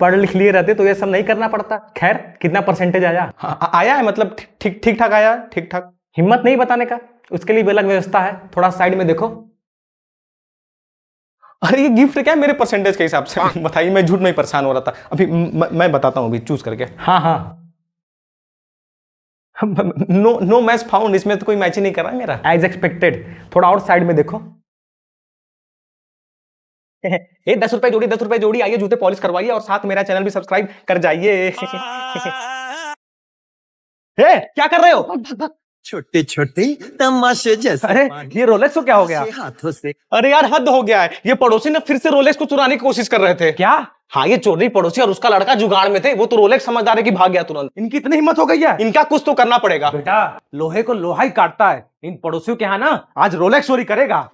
पढ़ लिख लिए रहते तो ये सब नहीं करना पड़ता। खैर, कितना परसेंटेज आया? आया है, मतलब ठीक ठीक ठाक आया, ठीक ठाक। हिम्मत नहीं बताने का, उसके लिए भी अलग व्यवस्था है। थोड़ा साइड में देखो। अरे ये गिफ्ट क्या है मेरे परसेंटेज के हिसाब से? बताइए, मैं झूठ में ही परेशान हो रहा था। अभी मैं बताता हूँ अभी चूज करके। हाँ हाँ, नो मैच फाउंड, इसमें तो कोई मैच ही नहीं कर रहा है मेरा। As expected. थोड़ा और साइड में देखो। ये 10 रुपए जोड़ी, 10 रुपए जोड़ी। आइए जूते पॉलिश करवाइए और साथ मेरा चैनल भी सब्सक्राइब कर जाइए। क्या कर रहे हो? छोटे छोटे तमाशे जैसे अरे ये रोलेक्स को क्या हो गया? हाथों से। अरे यार हद हो गया है, ये पड़ोसी ने फिर से रोलेक्स को चुराने की कोशिश कर रहे थे। क्या? हाँ, ये चोरी पड़ोसी और उसका लड़का जुगाड़ में थे। वो तो रोलेक्स समझदार है कि भाग गया तुरंत। इनकी इतनी हिम्मत हो गई है, इनका कुछ तो करना पड़ेगा। बेटा, लोहे को लोहा ही काटता है। इन पड़ोसियों के यहाँ ना आज रोलेक्स चोरी करेगा।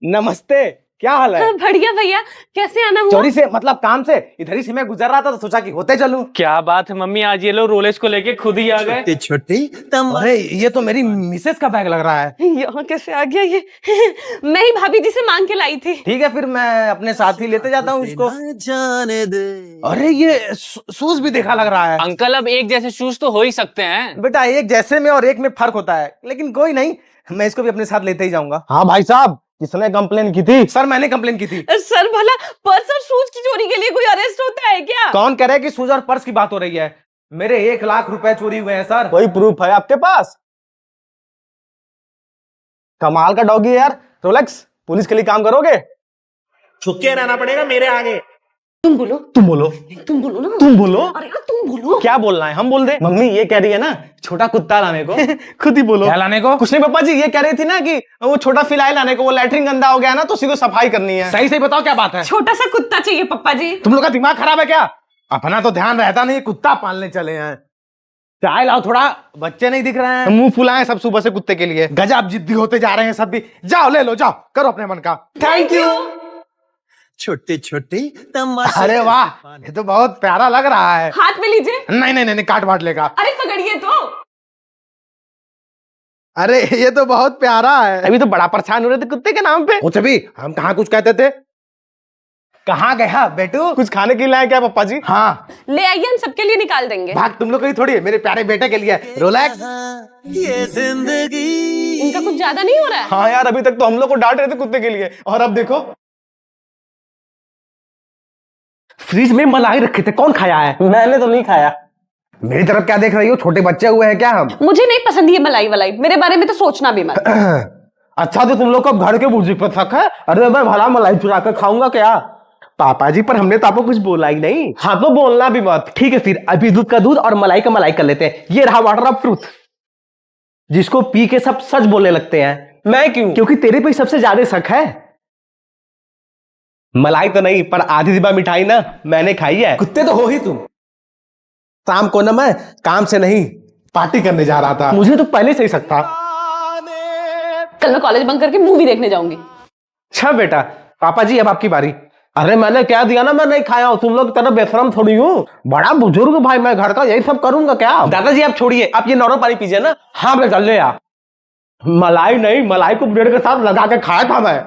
नमस्ते, क्या हाल है? बढ़िया भैया, कैसे आना हुआ? चोरी से मतलब काम से। इधर ही से मैं गुजर रहा था तो सोचा कि होते चलूं। क्या बात है मम्मी, आज ये लोग रोलेक्स को लेके खुद ही आ गए। छोटे छोटे तमाशे। अरे ये तो मेरी मिसेस का बैग लग रहा है। यहाँ कैसे आ गया ये? मैं ही भाभी जी से मांग के लाई थी। ठीक है, फिर मैं अपने साथ ही लेते जाता हूँ इसको। ना जाने दे। अरे ये शूज भी देखा लग रहा है। अंकल अब एक जैसे शूज तो हो ही सकते हैं। बेटा, एक जैसे में और एक में फर्क होता है, लेकिन कोई नहीं, मैं इसको भी अपने साथ लेते ही जाऊंगा। हाँ भाई साहब, किसने कंप्लेन की थी? सर, मैंने कंप्लेन की थी। सर भला पर्स और शूज की चोरी के लिए कोई अरेस्ट होता है क्या? कौन कह रहा है कि शूज और पर्स की बात हो रही है? मेरे 1 लाख रुपए चोरी हुए हैं सर। कोई प्रूफ है आपके पास? कमाल का डॉगी है यार। रोलेक्स, पुलिस के लिए काम करोगे? छुपके रहना पड़ेगा मेरे आगे। तुम बोलो, तुम बोलो, तुम बोलो ना। तुम बोलो। अरे यार तुम बोलो। क्या बोलना है? हम बोल दे। मम्मी ये कह रही है ना छोटा कुत्ता लाने को। खुद ही बोलो। क्या लाने को? कुछ नहीं पापा जी, ये कह रही थी ना कि वो छोटा फिलहाल लाने को, वो लैट्रिन गंदा हो गया ना तो उसी को सफाई करनी है। सही सही बताओ क्या बात है। छोटा सा कुत्ता चाहिए पप्पा जी। तुम लोग का दिमाग खराब है क्या? अपना तो ध्यान रहता नहीं, कुत्ता पालने चले हैं। चाय लाओ थोड़ा, बच्चे नहीं दिख रहे हैं। मुंह फुलाए सब सुबह से कुत्ते के लिए। गजब जिद्दी होते जा रहे हैं सब भी। जाओ ले लो, जाओ करो अपने मन का। Thank you. छोटे छोटे तमाशे। अरे वाह, ये तो बहुत प्यारा लग रहा है। हाथ में लीजिए। नहीं नहीं नहीं, काट बांट लेगा। अरे पकड़िए तो। अरे ये तो बहुत प्यारा है। अभी तो बड़ा परेशान हो रहे थे कुत्ते के नाम पे। कुछ भी, हम कहाँ कुछ कहते थे? कहाँ गया बेटू? कुछ खाने के लिए लाए क्या पापा जी? हाँ, ले आइए, हम सबके लिए निकाल देंगे। भाग तुम लोग की थोड़ी है, मेरे प्यारे बेटे के लिए। रोलेक्स। ये जिंदगी। इनका कुछ ज्यादा नहीं हो रहा है? हाँ यार, अभी तक तो हम लोग को डांट रहे थे कुत्ते के लिए, और अब देखो। फ्रिज में मलाई रखे थे, कौन खाया है? मैंने तो नहीं खाया। मेरी तरफ क्या देख रही हो? छोटे बच्चे हुए हैं क्या हम? मुझे नहीं पसंद ये मलाई वलाई, मेरे बारे में तो सोचना भी मत। अच्छा, तो तुम लोग को घर के बुर्जी पर शक है? अरे मैं भला मलाई चुरा कर खाऊंगा क्या? पापा जी, पर हमने तो आपको कुछ बोला ही नहीं। हाँ तो बोलना भी मत। ठीक है, फिर अभी दूध का दूध और मलाई का मलाई कर लेते हैं। ये रहा वाटर ऑफ ट्रूथ, जिसको पी के सब सच बोलने लगते हैं। मैं क्यों? क्योंकि तेरे पे सबसे ज्यादा शक है। मलाई तो नहीं, पर आधी डिब्बा मिठाई ना मैंने खाई है। कुत्ते तो हो ही तुम। शाम को ना मैं काम से नहीं, पार्टी करने जा रहा था। मुझे तो पहले से ही शक था। कल मैं कॉलेज बंक करके मूवी देखने जाऊंगी। अच्छा बेटा, पापा जी अब आपकी बारी। अरे मैंने क्या दिया ना, मैं नहीं खाया हूं। तुम लोग तरह बेशरम थोड़ी हूँ, बड़ा बुजुर्ग भाई, मैं घर का यही सब करूंगा क्या? दादाजी आप छोड़िए, आप ये नॉर्मल पानी पीजिए ना। हाँ बेटा ले आ। मलाई नहीं, मलाई को ब्रेड के साथ लगा के खाया था मैं।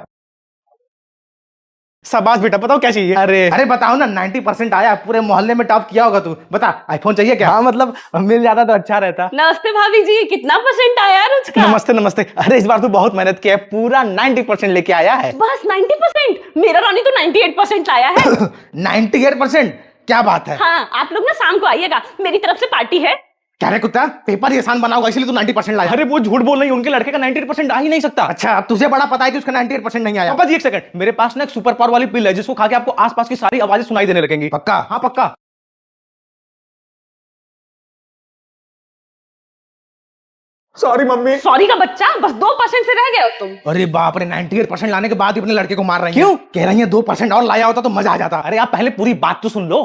शाबाश बेटा, बताओ क्या चाहिए? अरे बताओ ना, 90% आया, पूरे मोहल्ले में टॉप किया होगा तू। बता, आईफोन चाहिए क्या? हाँ मतलब मिल जाता तो अच्छा रहता। नमस्ते भाभी जी, कितना परसेंट आया रुच का? नमस्ते नमस्ते। अरे इस बार तो बहुत मेहनत किया है, पूरा 90% लेके आया है। बस 90%? मेरा रानी तो 98% लाया है। 98%? क्या बात है? हाँ, आप लोग ना शाम को आइएगा, मेरी तरफ से पार्टी है। क्या रे कुत्ता, पेपर ही आसान बनाओगा इसलिए तू 90% लाया? अरे वो झूठ बोल रही है, उनके लड़के का 98% आ ही नहीं सकता। अच्छा, तुझे बड़ा पता है कि उसका 98% नहीं आया? पापा जी एक सेकंड, मेरे पास ना एक सुपर पावर वाली पिल है जिसको खा के आपको आसपास की सारी आवाजें सुनाई देने लगेंगी। पक्का? हाँ पक्का। Sorry mummy. सॉरी का बच्चा, बस 2% से रह गए हो तुम। अरे बाप रे, 98% लाने के बाद ही अपने लड़के को मार रही हैं। क्यों? कह रही है 2% और लाया होता तो मजा आ जाता। अरे आप पहले पूरी बात तो सुन लो।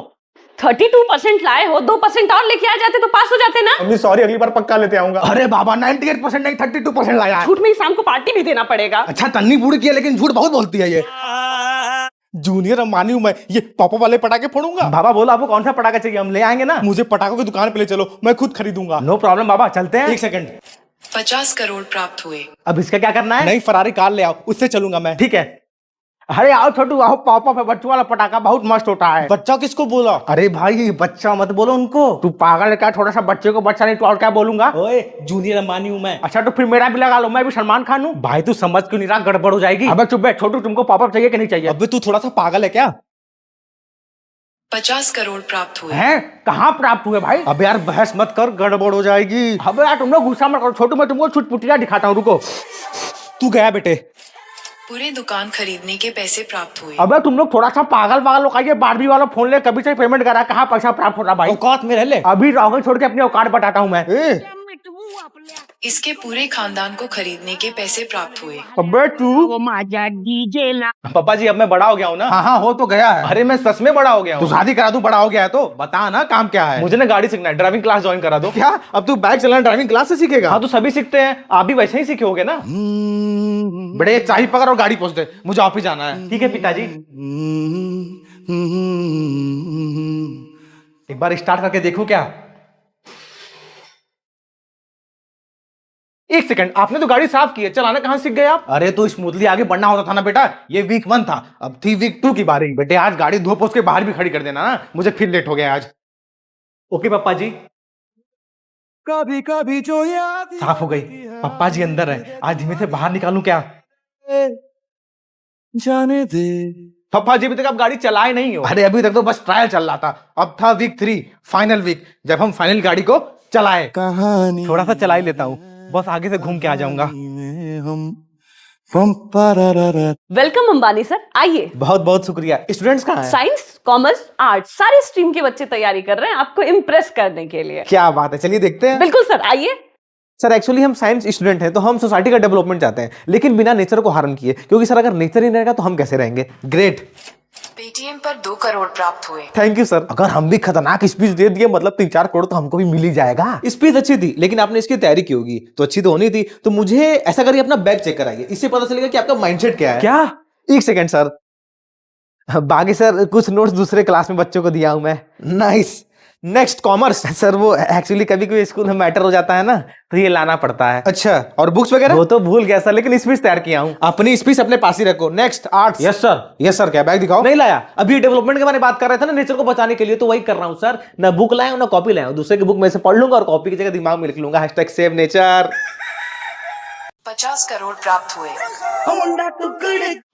32% लाए हो, 2% और लेके आ जाते तो पास हो जाते ना। मम्मी सॉरी, अगली बार पक्का लेते आऊंगा। अरे बाबा 98% नहीं 32% लाया है। झूठ में ही शाम को पार्टी भी देना पड़ेगा। अच्छा तन्नी बूढ़ की है लेकिन झूठ बहुत बोलती है ये। जूनियर अंबानी हूं मैं, ये पॉप वाले पटाखे फोड़ूंगा। बाबा बोलो आपको कौन सा पटाखा चाहिए, हम ले आएंगे ना। मुझे पटाखों की दुकान पे ले चलो, मैं खुद खरीदूंगा। नो प्रॉब्लम बाबा, चलते हैं। 1 सेकंड, 50 करोड़ प्राप्त हुए। अब इसका क्या करना है? नई फरारी कार ले आओ, उससे चलूंगा मैं। ठीक है। अरे आओ छोटू आओ, पॉप है बच्चों वाला पटाखा बहुत मस्त होता है। बच्चा किसको बोला? अरे भाई बच्चा मत बोलो उनको, तू पागल है क्या? थोड़ा सा बच्चे को बच्चा नहीं तो और क्या बोलूंगा? ओए जूनियर अंबानी हूं मैं। अच्छा तो फिर मेरा भी लगा लो, मैं भी सलमान खान हूँ। भाई तू समझ क्यों नहीं रहा, गड़बड़ हो जाएगी। अबे चुप बैठ छोटू, तुमको पॉपअप चाहिए कि नहीं चाहिए? अबे तू थोड़ा सा पागल है क्या? 50 करोड़ प्राप्त हुए। हैं कहाँ प्राप्त हुए भाई? अबे यार बहस मत कर, गड़बड़ हो जाएगी। अबे यार तुम लोग गुस्सा मत करो छोटू, मैं तुमको छुटपुटिया दिखाता हूँ, रुको। तू गया बेटे। पूरे दुकान खरीदने के पैसे प्राप्त हुए। अबे तुम लोग थोड़ा सा पागल पागल लोग आइए, बारबी वाला फोन ले, कभी से पेमेंट करा, कहाँ पैसा प्राप्त हो रहा भाई? औकात में रह ले। अभी राहुल छोड़ के अपनी औकात बताता हूँ मैं। इसके पूरे खानदान को खरीदने के पैसे प्राप्त हुए। अबे तू पापा जी अब मैं बड़ा हो गया हूँ ना। हाँ हाँ हो तो गया है। अरे मैं सच में बड़ा हो गया तू हूँ। शादी करा, तू बड़ा हो गया है तो बता ना काम क्या है। मुझे ना गाड़ी सीखना है, ड्राइविंग क्लास ज्वाइन करा दो। क्या अब तू बाइक चलाना ड्राइविंग क्लास से सीखेगा? हाँ तो सभी सीखते हैं, आप भी वैसे ही सीखे होगे ना। बड़े चाबी पकड़ और गाड़ी पहुंच दे, मुझे ऑफिस जाना है। ठीक है पिताजी। एक बार स्टार्ट करके देखो क्या। 1 सेकंड, आपने तो गाड़ी साफ की है, चलाना कहाँ सीख गए आप? अरे तो स्मूथली आगे बढ़ना होता था ना बेटा, ये वीक 1 था, अब थी वीक 2 की बारी। बेटे आज गाड़ी धो पोछ के बाहर भी खड़ी कर देना ना, मुझे फिर लेट हो गया आज। ओके पापा जी। कभी कभी जो याद साफ हो गई। पप्पा जी अंदर है, आज धीमे से बाहर निकालूं क्या? जाने दे। पापा जी अभी तक आप गाड़ी चलाए नहीं हो। अरे अभी तक तो बस ट्रायल चल रहा था, अब था वीक 3 फाइनल वीक, जब हम फाइनल गाड़ी को चलाए। कहानी थोड़ा सा चला ही लेता हूँ, बस आगे से घूम के आ जाऊंगा। में हम पंपरारारा। वेलकम अंबानी सर, आइए। बहुत बहुत शुक्रिया। स्टूडेंट्स कहाँ हैं? साइंस, कॉमर्स, आर्ट्स, सारे स्ट्रीम के बच्चे तैयारी कर रहे हैं आपको इम्प्रेस करने के लिए। क्या बात है, चलिए देखते हैं। बिल्कुल सर, आइए। सर एक्चुअली हम साइंस स्टूडेंट हैं, तो हम सोसाइटी का डेवलपमेंट चाहते हैं, लेकिन बिना नेचर को हार्म किए, क्योंकि सर अगर नेचर ही नहीं रहेगा तो हम कैसे रहेंगे। ग्रेट, पेटीएम पर 2 करोड़ प्राप्त हुए। Thank you sir. अगर हम भी खतरनाक स्पीच दे दिए मतलब 3-4 करोड़ तो हमको भी मिल ही जाएगा। स्पीच अच्छी थी, लेकिन आपने इसकी तैयारी की होगी तो अच्छी तो होनी थी। तो मुझे ऐसा करिए अपना बैग चेक कराइए, इससे पता चलेगा कि आपका माइंडसेट क्या है। क्या? 1 सेकंड सर। बाकी सर कुछ नोट्स दूसरे क्लास में बच्चों को दिया हूं मैं। नाइस। Next commerce. सर वो एक्चुअली कभी कभी स्कूल में मैटर हो जाता है ना, तो ये लाना पड़ता है। अच्छा, और बुक्स वगैरह? वो तो भूल गया सर, लेकिन स्पीच तैयार किया हूं। अपनी स्पीच अपने पास ही रखो। Next arts. Yes sir. Yes sir, क्या बैग दिखाओ। नहीं लाया, अभी डेवलपमेंट के बारे में बात कर रहे थे ना, नेचर को बचाने के लिए, तो वही कर रहा हूं सर। ना बुक लाया हूं ना कॉपी लाया हूं, दूसरे की बुक में से पढ़ लूंगा और कॉपी की जगह दिमाग में लिख लूंगा #सेव नेचर। 50 करोड़ प्राप्त हुए।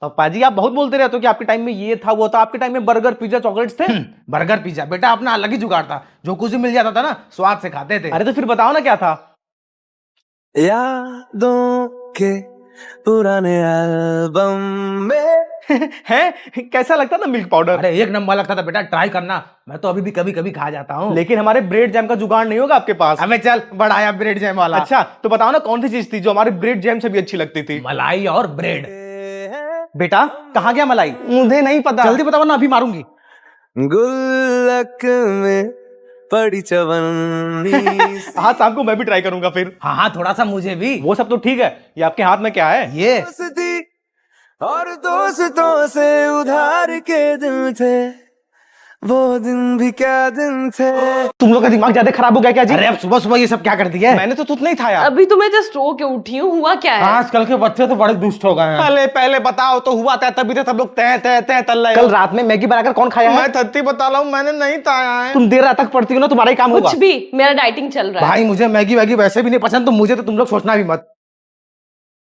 पापा जी आप बहुत बोलते रहते हो कि आपके टाइम में ये था वो था, आपके टाइम में बर्गर पिज्जा चॉकलेट्स थे। बर्गर पिज्जा बेटा अपना अलग ही जुगाड़ था, जो कुछ भी मिल जाता था ना स्वाद से खाते थे। अरे तो फिर बताओ ना क्या था। यादों के पुराने एल्बम में हैं कैसा लगता था मिल्क पाउडर? अरे एक नंबर लगता था बेटा, ट्राई करना, मैं तो अभी भी कभी कभी खा जाता हूँ। लेकिन हमारे ब्रेड जैम का जुगाड़ नहीं होगा आपके पास? हमें चल बढ़ाया ब्रेड जैम वाला। अच्छा तो बताओ ना कौन सी चीज थी जो हमारे ब्रेड जैम से भी अच्छी लगती थी? मलाई और ब्रेड। बेटा कहाँ गया मलाई? मुझे नहीं पता। जल्दी बताओ ना, अभी मारूंगी। गुल्लक में पड़ी चवन्नी। हाँ शाम को मैं भी ट्राई करूंगा फिर। हाँ हाँ थोड़ा सा मुझे भी। वो सब तो ठीक है, ये आपके हाथ में क्या है? ये दोस्ती और दोस्तों से उधार के दिन थे, वो दिन भी क्या दिन थे। तुम लोग का दिमाग ज्यादा खराब हो गया क्या जी? अरे अब सुबह सुबह ये सब क्या कर दिया है? मैंने तो तुत नहीं खाया। अभी तो मैं जस्ट रो के उठी हूँ, हुआ क्या है? आजकल के बच्चे तो बड़े दुष्ट हो गए हैं। पहले पहले बताओ तो हुआ था, तभी तो सब लोग तय तय तय तल रहे हो। कल रात में मैगी बनाकर कौन खाया है? मैं सच्ची बता रहा हूँ, मैंने नहीं खाया है। तुम देर रात तक पढ़ती हो ना, तुम्हारा ही काम होगा। कुछ भी, मेरा डाइटिंग चल रहा है। भाई मुझे मैगी वैगी वैसे भी नहीं पसंद, तो मुझे तो तुम लोग सोचना भी मत।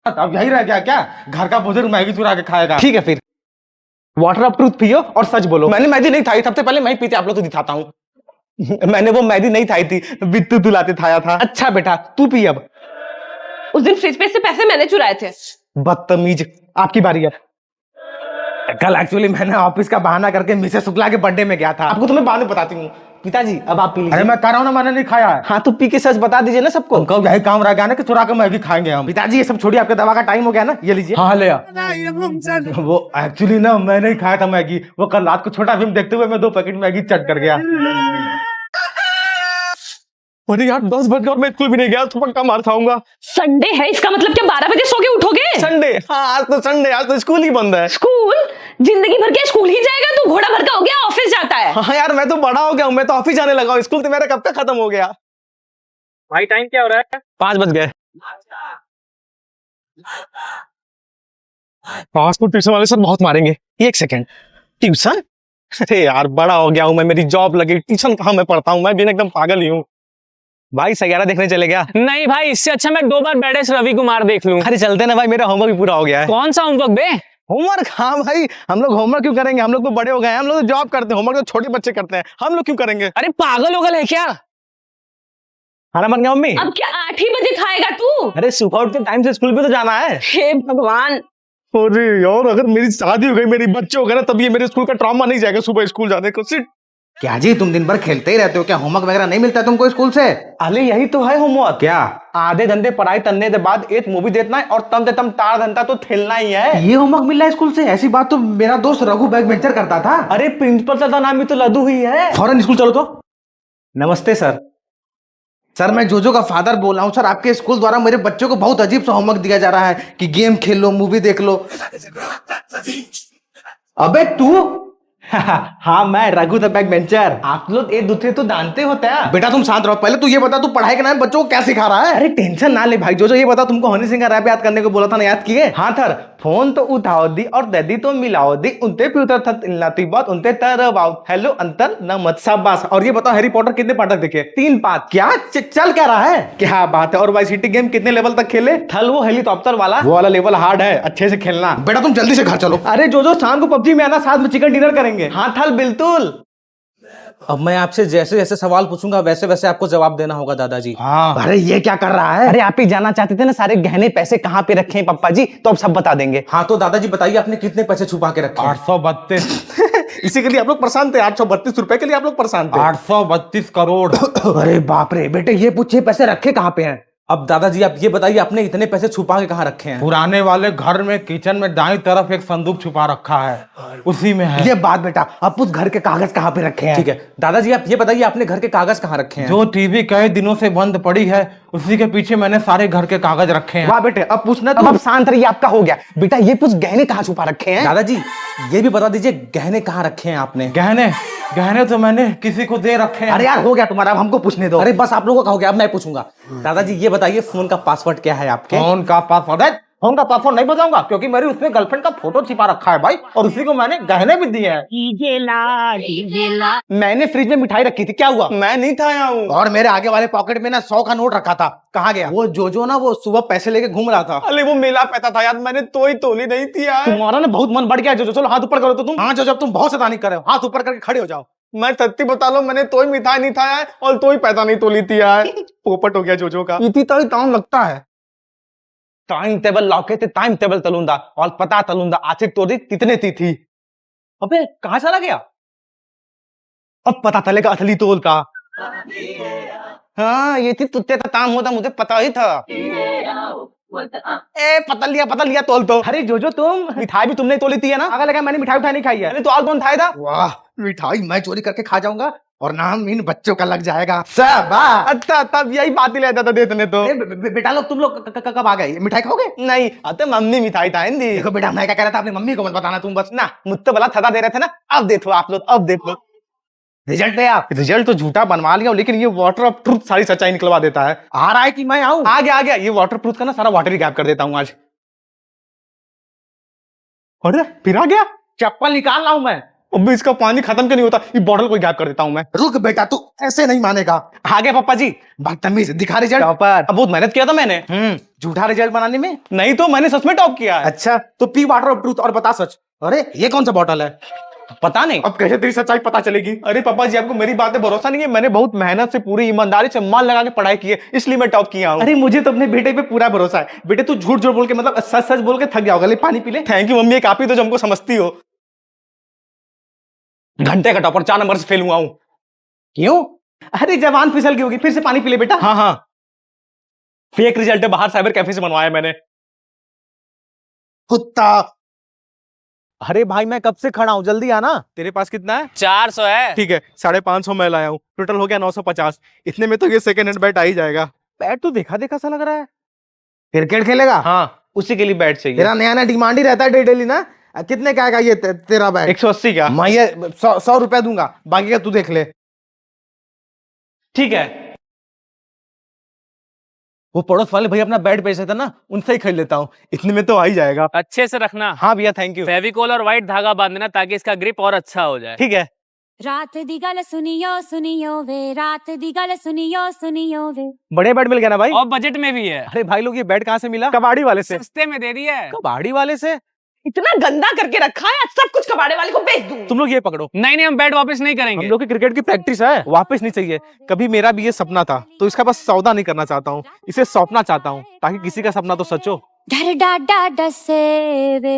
अब यही रह गया क्या, घर का बुजुर्ग मैगी चुरा के खाएगा? ठीक है फिर वाटर ऑफ ट्रूथ पियो और सच बोलो। मैंने मैगी नहीं खाई, सबसे पहले मैं ही पीते, आप लोग को दिखाता हूँ। मैंने वो मैगी नहीं खाई थी, बिट्टू दुलाते खाया था। अच्छा बेटा तू पी अब। उस दिन फ्रिज पे से पैसे मैंने चुराए थे। बदतमीज, आपकी बारी है। कल एक्चुअली मैंने ऑफिस का बहाना करके मिसेस शुक्ला के बर्थडे में गया था। आपको तो मैं बाद में बताती हूँ। पिताजी अब आप पी लीजिए। अरे मैं कह रहा हूँ ना, मैंने नहीं खाया है। हाँ तो पी के सच बता दीजिए ना सबको। हमको यही काम रह गया ना कि चुरा के मैगी खाएंगे हम। पिताजी ये सब छोड़िए, आपके दवा का टाइम हो गया ना, ये लीजिए। हाँ ले आ। वो एक्चुअली ना मैं नहीं खाया था मैगी, वो कल रात को छोटा फिल्म देखते हुए मैं 2 पैकेट मैगी चट कर गया। अरे यार 10 बज गए और मैं स्कूल भी नहीं गया, तो पक्का मार खाऊंगा। संडे है, इसका मतलब क्या 12 बजे सो के उठोगे? संडे? हाँ आज तो संडे, आज तो स्कूल ही बंद है। स्कूल? जिंदगी भर के स्कूल ही जाएगा तू? घोड़ा भर का हो गया, ऑफिस जाता है। हाँ यार मैं तो बड़ा हो गया हूँ, मैं तो ऑफिस जाने लगा हूँ, स्कूल तो मेरा कब तक खत्म हो गया। भाई टाइम क्या हो रहा है? 5 बज गए। पासपोर्ट ट्यूशन वाले सर बहुत मारेंगे। 1 सेकेंड, ट्यूशन? अरे यार बड़ा हो गया हूँ मैं, मेरी जॉब लगी, ट्यूशन कहाँ मैं पढ़ता हूँ, मैं भी एकदम पागल ही हूँ। भाई सैयारा देखने चले गया? नहीं भाई, इससे अच्छा मैं 2 बार बेडेस रवि कुमार देख लूं। अरे चलते ना भाई, मेरा होमवर्क भी पूरा हो गया है। कौन सा होमवर्क बे? होमवर्क? हाँ भाई, हम लोग होमवर्क क्यों करेंगे, हम लोग तो बड़े हो गए हैं, हम लोग तो जॉब करते हैं, होमवर्क तो छोटे बच्चे करते हैं, हम लोग क्यों करेंगे? अरे पागल हो गए है क्या? खाना बन गया मम्मी? अब क्या 8 ही बजे खाएगा तू? अरे सुबह उठ के टाइम से स्कूल भी तो जाना है। हे भगवान। अरे यार अगर मेरी शादी हो गई, मेरी बच्चे हो गए ना, तब ये मेरे स्कूल का ट्रॉमा नहीं जाएगा सुबह स्कूल जाने को। सिट। क्या जी तुम दिन भर खेलते ही रहते हो क्या? होमवर्क वगैरह नहीं मिलता तुमको स्कूल से? अरे यही तो है होमवर्क। क्या? आधे घंटे पढ़ाई करने के बाद एक मूवी देखना है और तब से तब 4 घंटा तो खेलना ही है। ये होमवर्क मिल रहा है स्कूल से? ऐसी बात तो मेरा दोस्त रघु बैक बेंचर करता था। अरे प्रिंसिपल सर का नाम भी तो लड्डू ही है। फौरन स्कूल चलो तो। नमस्ते सर। सर मैं जोजो का फादर बोल रहा हूँ सर, आपके स्कूल द्वारा मेरे बच्चों को बहुत अजीब सा होमवर्क दिया जा रहा है कि गेम खेल लो, मूवी देख लो। अबे तू? हाँ मैं रघु द बैक बेंचर। आप लोग एक दूसरे तो जानते होते हैं। बेटा तुम शांत रहो, पहले तू ये बता तू पढ़ाई के नाम पे बच्चों को क्या सिखा रहा है? अरे टेंशन ना ले भाई, जो ये बता, तुमको हनी सिंह का रैप याद करने को बोला था ना, याद किए? हाँ सर। फोन तो उठाओ दी और दे तो मिलाओ दी, उनते प्यूतर था इल्लाती बात उनते तरबाओ, हेलो अंतर नमत शाबाश। और ये बताओ हैरी पॉटर कितने पार्ट तक देखे? 3 पार्ट। क्या चल क्या रहा है? क्या बात है। और वाई सिटी गेम कितने लेवल तक खेले? थल वो हेलीकॉप्टर वाला, वो वाला लेवल हार्ड है, अच्छे से खेलना। बेटा तुम जल्दी से घर चलो। अरे जो शाम को पबजी में आना, साथ में चिकन डिनर करेंगे। हाँ थल बिल्कुल। अब मैं आपसे जैसे जैसे सवाल पूछूंगा वैसे वैसे आपको जवाब देना होगा दादाजी। हाँ। अरे ये क्या कर रहा है? अरे आप ही जानना चाहते थे ना सारे गहने पैसे कहाँ पे रखे हैं पप्पा जी, तो अब सब बता देंगे। हाँ तो दादाजी बताइए आपने कितने पैसे छुपा के रखे हैं? 832। इसी के लिए आप लोग परेशान थे, 832 रुपए के लिए आप लोग परेशान थे। 832 करोड़। अरे बाप रे बेटे, ये पूछे पैसे रखे कहाँ पे हैं? अब दादाजी आप ये बताइए आपने इतने पैसे छुपा के कहाँ रखे हैं? पुराने वाले घर में किचन में दाईं तरफ एक संदूक छुपा रखा है, उसी में है। ये बात बेटा, अब उस घर के कागज कहाँ पे रखे हैं? ठीक है दादाजी आप ये बताइए आपने घर के कागज कहाँ रखे हैं? जो टीवी कई दिनों से बंद पड़ी है उसी के पीछे मैंने सारे घर के कागज रखे हैं। वाह बेटे, अब पूछना अब शांत रहिए, आपका हो गया। बेटा ये कुछ गहने कहाँ छुपा रखे हैं? दादाजी ये भी बता दीजिए गहने कहाँ रखे हैं आपने? गहने तो मैंने किसी को दे रखे हैं। अरे यार हो गया तुम्हारा, अब हमको पूछने दो। अरे बस आप लोगों का हो गया, अब मैं पूछूंगा। दादाजी ये बताइए फोन का पासवर्ड क्या है आपके? फोन का पासवर्ड है? फोन का पासवर्ड नहीं बताऊंगा क्योंकि मेरी उसमें गर्लफ्रेंड का फोटो छिपा रखा है भाई, और उसी को मैंने गहने भी दिए हैं। मैंने फ्रिज में मिठाई रखी थी, क्या हुआ? मैं नहीं था आया हूँ। और मेरे आगे वाले पॉकेट में ना 100 का नोट रखा था, कहाँ गया? वो जो ना वो सुबह पैसे लेके घूम रहा था। अरे वो मेला पैसा था यार, मैंने तोली नहीं थी यार। तुम्हारा ना बहुत मन बढ़ गया जो, चलो हाथ ऊपर करो तो तुम। हाँ जो, जब तुम बहुत शैतानी कर रहे हो, हाथ ऊपर करके खड़े हो जाओ। मैं सत्ती बता लो, मैंने तोई मिठाई नहीं था यार, और तोई पैसा नहीं तोली थी यार। पोपट हो गया जो का। इतनी तो टाइम लगता है। टाइम टेबल लौके थे, टाइम टेबल तलूंदा और पता तलूंदा आखिर तोड़ी कितने थी। अबे कहाँ चला गया? अब पता चलेगा असली तोल का। हाँ ये थी तुत्ते का काम होता, मुझे पता ही था। ए पता लिया तोल तो। अरे जो तुम मिठाई भी तुमने तोली थी है ना? आगे लगा मैंने मिठाई उठाई नहीं खाई है। तो और कौन खाया था? वाह, मिठाई मैं चोरी करके खा जाऊंगा और नाम इन बच्चों का लग जाएगा। शाबाश। अच्छा तब यही बात ही लेता था देतने तो। बेटा लोग तुम लोग कब आ गए? मिठाई खाओगे? नहीं अते मम्मी मिठाई था हिंदी। देखो बेटा, मैं क्या कह रहा था, अपनी मम्मी को मत बताना तुम बस ना। मुझसे बड़ा थदा दे रहे थे ना, अब देखो आप लोग, अब देखो रिजल्ट है। आप रिजल्ट तो झूठा बनवा लिया, लेकिन ये वाटर ऑफ ट्रूथ सारी सच्चाई निकलवा देता है। आ रहा है कि मैं आऊं? आ गया ये वाटर प्रूफ का ना सारा वाटर ही गैप कर देता हूँ आज। अरे फिर आ गया। चप्पल निकाल रहा हूं मैं। अब भी इसका पानी खत्म क्यों नहीं होता? ये बॉटल को गैप कर देता हूँ मैं। रुक बेटा, तू ऐसे नहीं मानेगा। आ गया पापा जी। बदतमीज, दिखा रिजल्ट। टॉपर। अब बहुत मेहनत किया था मैंने। झूठा रिजल्ट बनाने में। नहीं तो मैंने सच में टॉप किया है। अच्छा तो पी वाटर ऑफ ट्रूथ और बता सच। अरे ये कौन सा बॉटल है? पता नहीं। अब कैसे तेरी सच्चाई पता चलेगी? अरे पापा जी आपको मेरी बात पे भरोसा नहीं है? मैंने बहुत मेहनत से, पूरी ईमानदारी से मन लगा के पढ़ाई की है, इसलिए मैं टॉप किया हूँ। अरे मुझे तो अपने बेटे पे पूरा भरोसा है। बेटे तू झूठ बोल के, मतलब सच बोल के थक गया होगा। ले पानी पी ले। थैंक यू मम्मी, एक आप ही तो जो हमको समझती हो। घंटे का टॉपर 4 नंबर से फेल हुआ हूँ। क्यों? अरे जवान फिसल गई होगी, फिर से पानी पी ले बेटा। हाँ हाँ, फेक रिजल्ट है, बाहर साइबर कैफे से बनवाया मैंने। कुत्ता। अरे भाई मैं कब से खड़ा हूँ, जल्दी आना। तेरे पास कितना है? 400 है। ठीक है, 550 मैं लाया हूँ, टोटल हो गया 950। इतने में तो ये सेकंड हैंड बैट आ ही जाएगा। बैट तो देखा देखा सा लग रहा है। क्रिकेट खेलेगा? हाँ, उसी के लिए बैट चाहिए। तेरा नया नया डिमांड ही रहता है डेली ना। कितने का आएगा ये तेरा बैट? 180 का। मैं ये 100 रुपया दूंगा, बाकी का तू देख ले। ठीक है, वो पड़ोस वाले भैया अपना बैट बेच रहे थे ना, उनसे ही खरीद लेता हूँ, इतने में तो आ ही जाएगा। अच्छे से रखना। हाँ भैया, थैंक यू। फेविकोल और व्हाइट धागा बांधना ताकि इसका ग्रिप और अच्छा हो जाए। ठीक है। रात दी गल सुनियो सुनियो वे, रात दी गल सुनियो सुनियो वे। बढ़िया बैट मिल गया ना भाई? और बजट में भी है। अरे भाई लोग, ये बैट कहाँ से मिला? कबाड़ी वाले से। सस्ते में दे दिया है। कबाड़ी वाले से? इतना गंदा करके रखा है, आज सब कुछ कबाड़े वाले को बेच दूंगी। तुम लोग ये पकड़ो। नहीं नहीं, हम बैट वापस नहीं हम करेंगे। लोग की क्रिकेट की प्रैक्टिस है, वापस नहीं चाहिए। कभी मेरा भी ये सपना था, तो इसका बस सौदा नहीं करना चाहता हूँ, इसे सौंपना चाहता हूँ, ताकि किसी का सपना तो सच हो। डर डा डा डसे वे।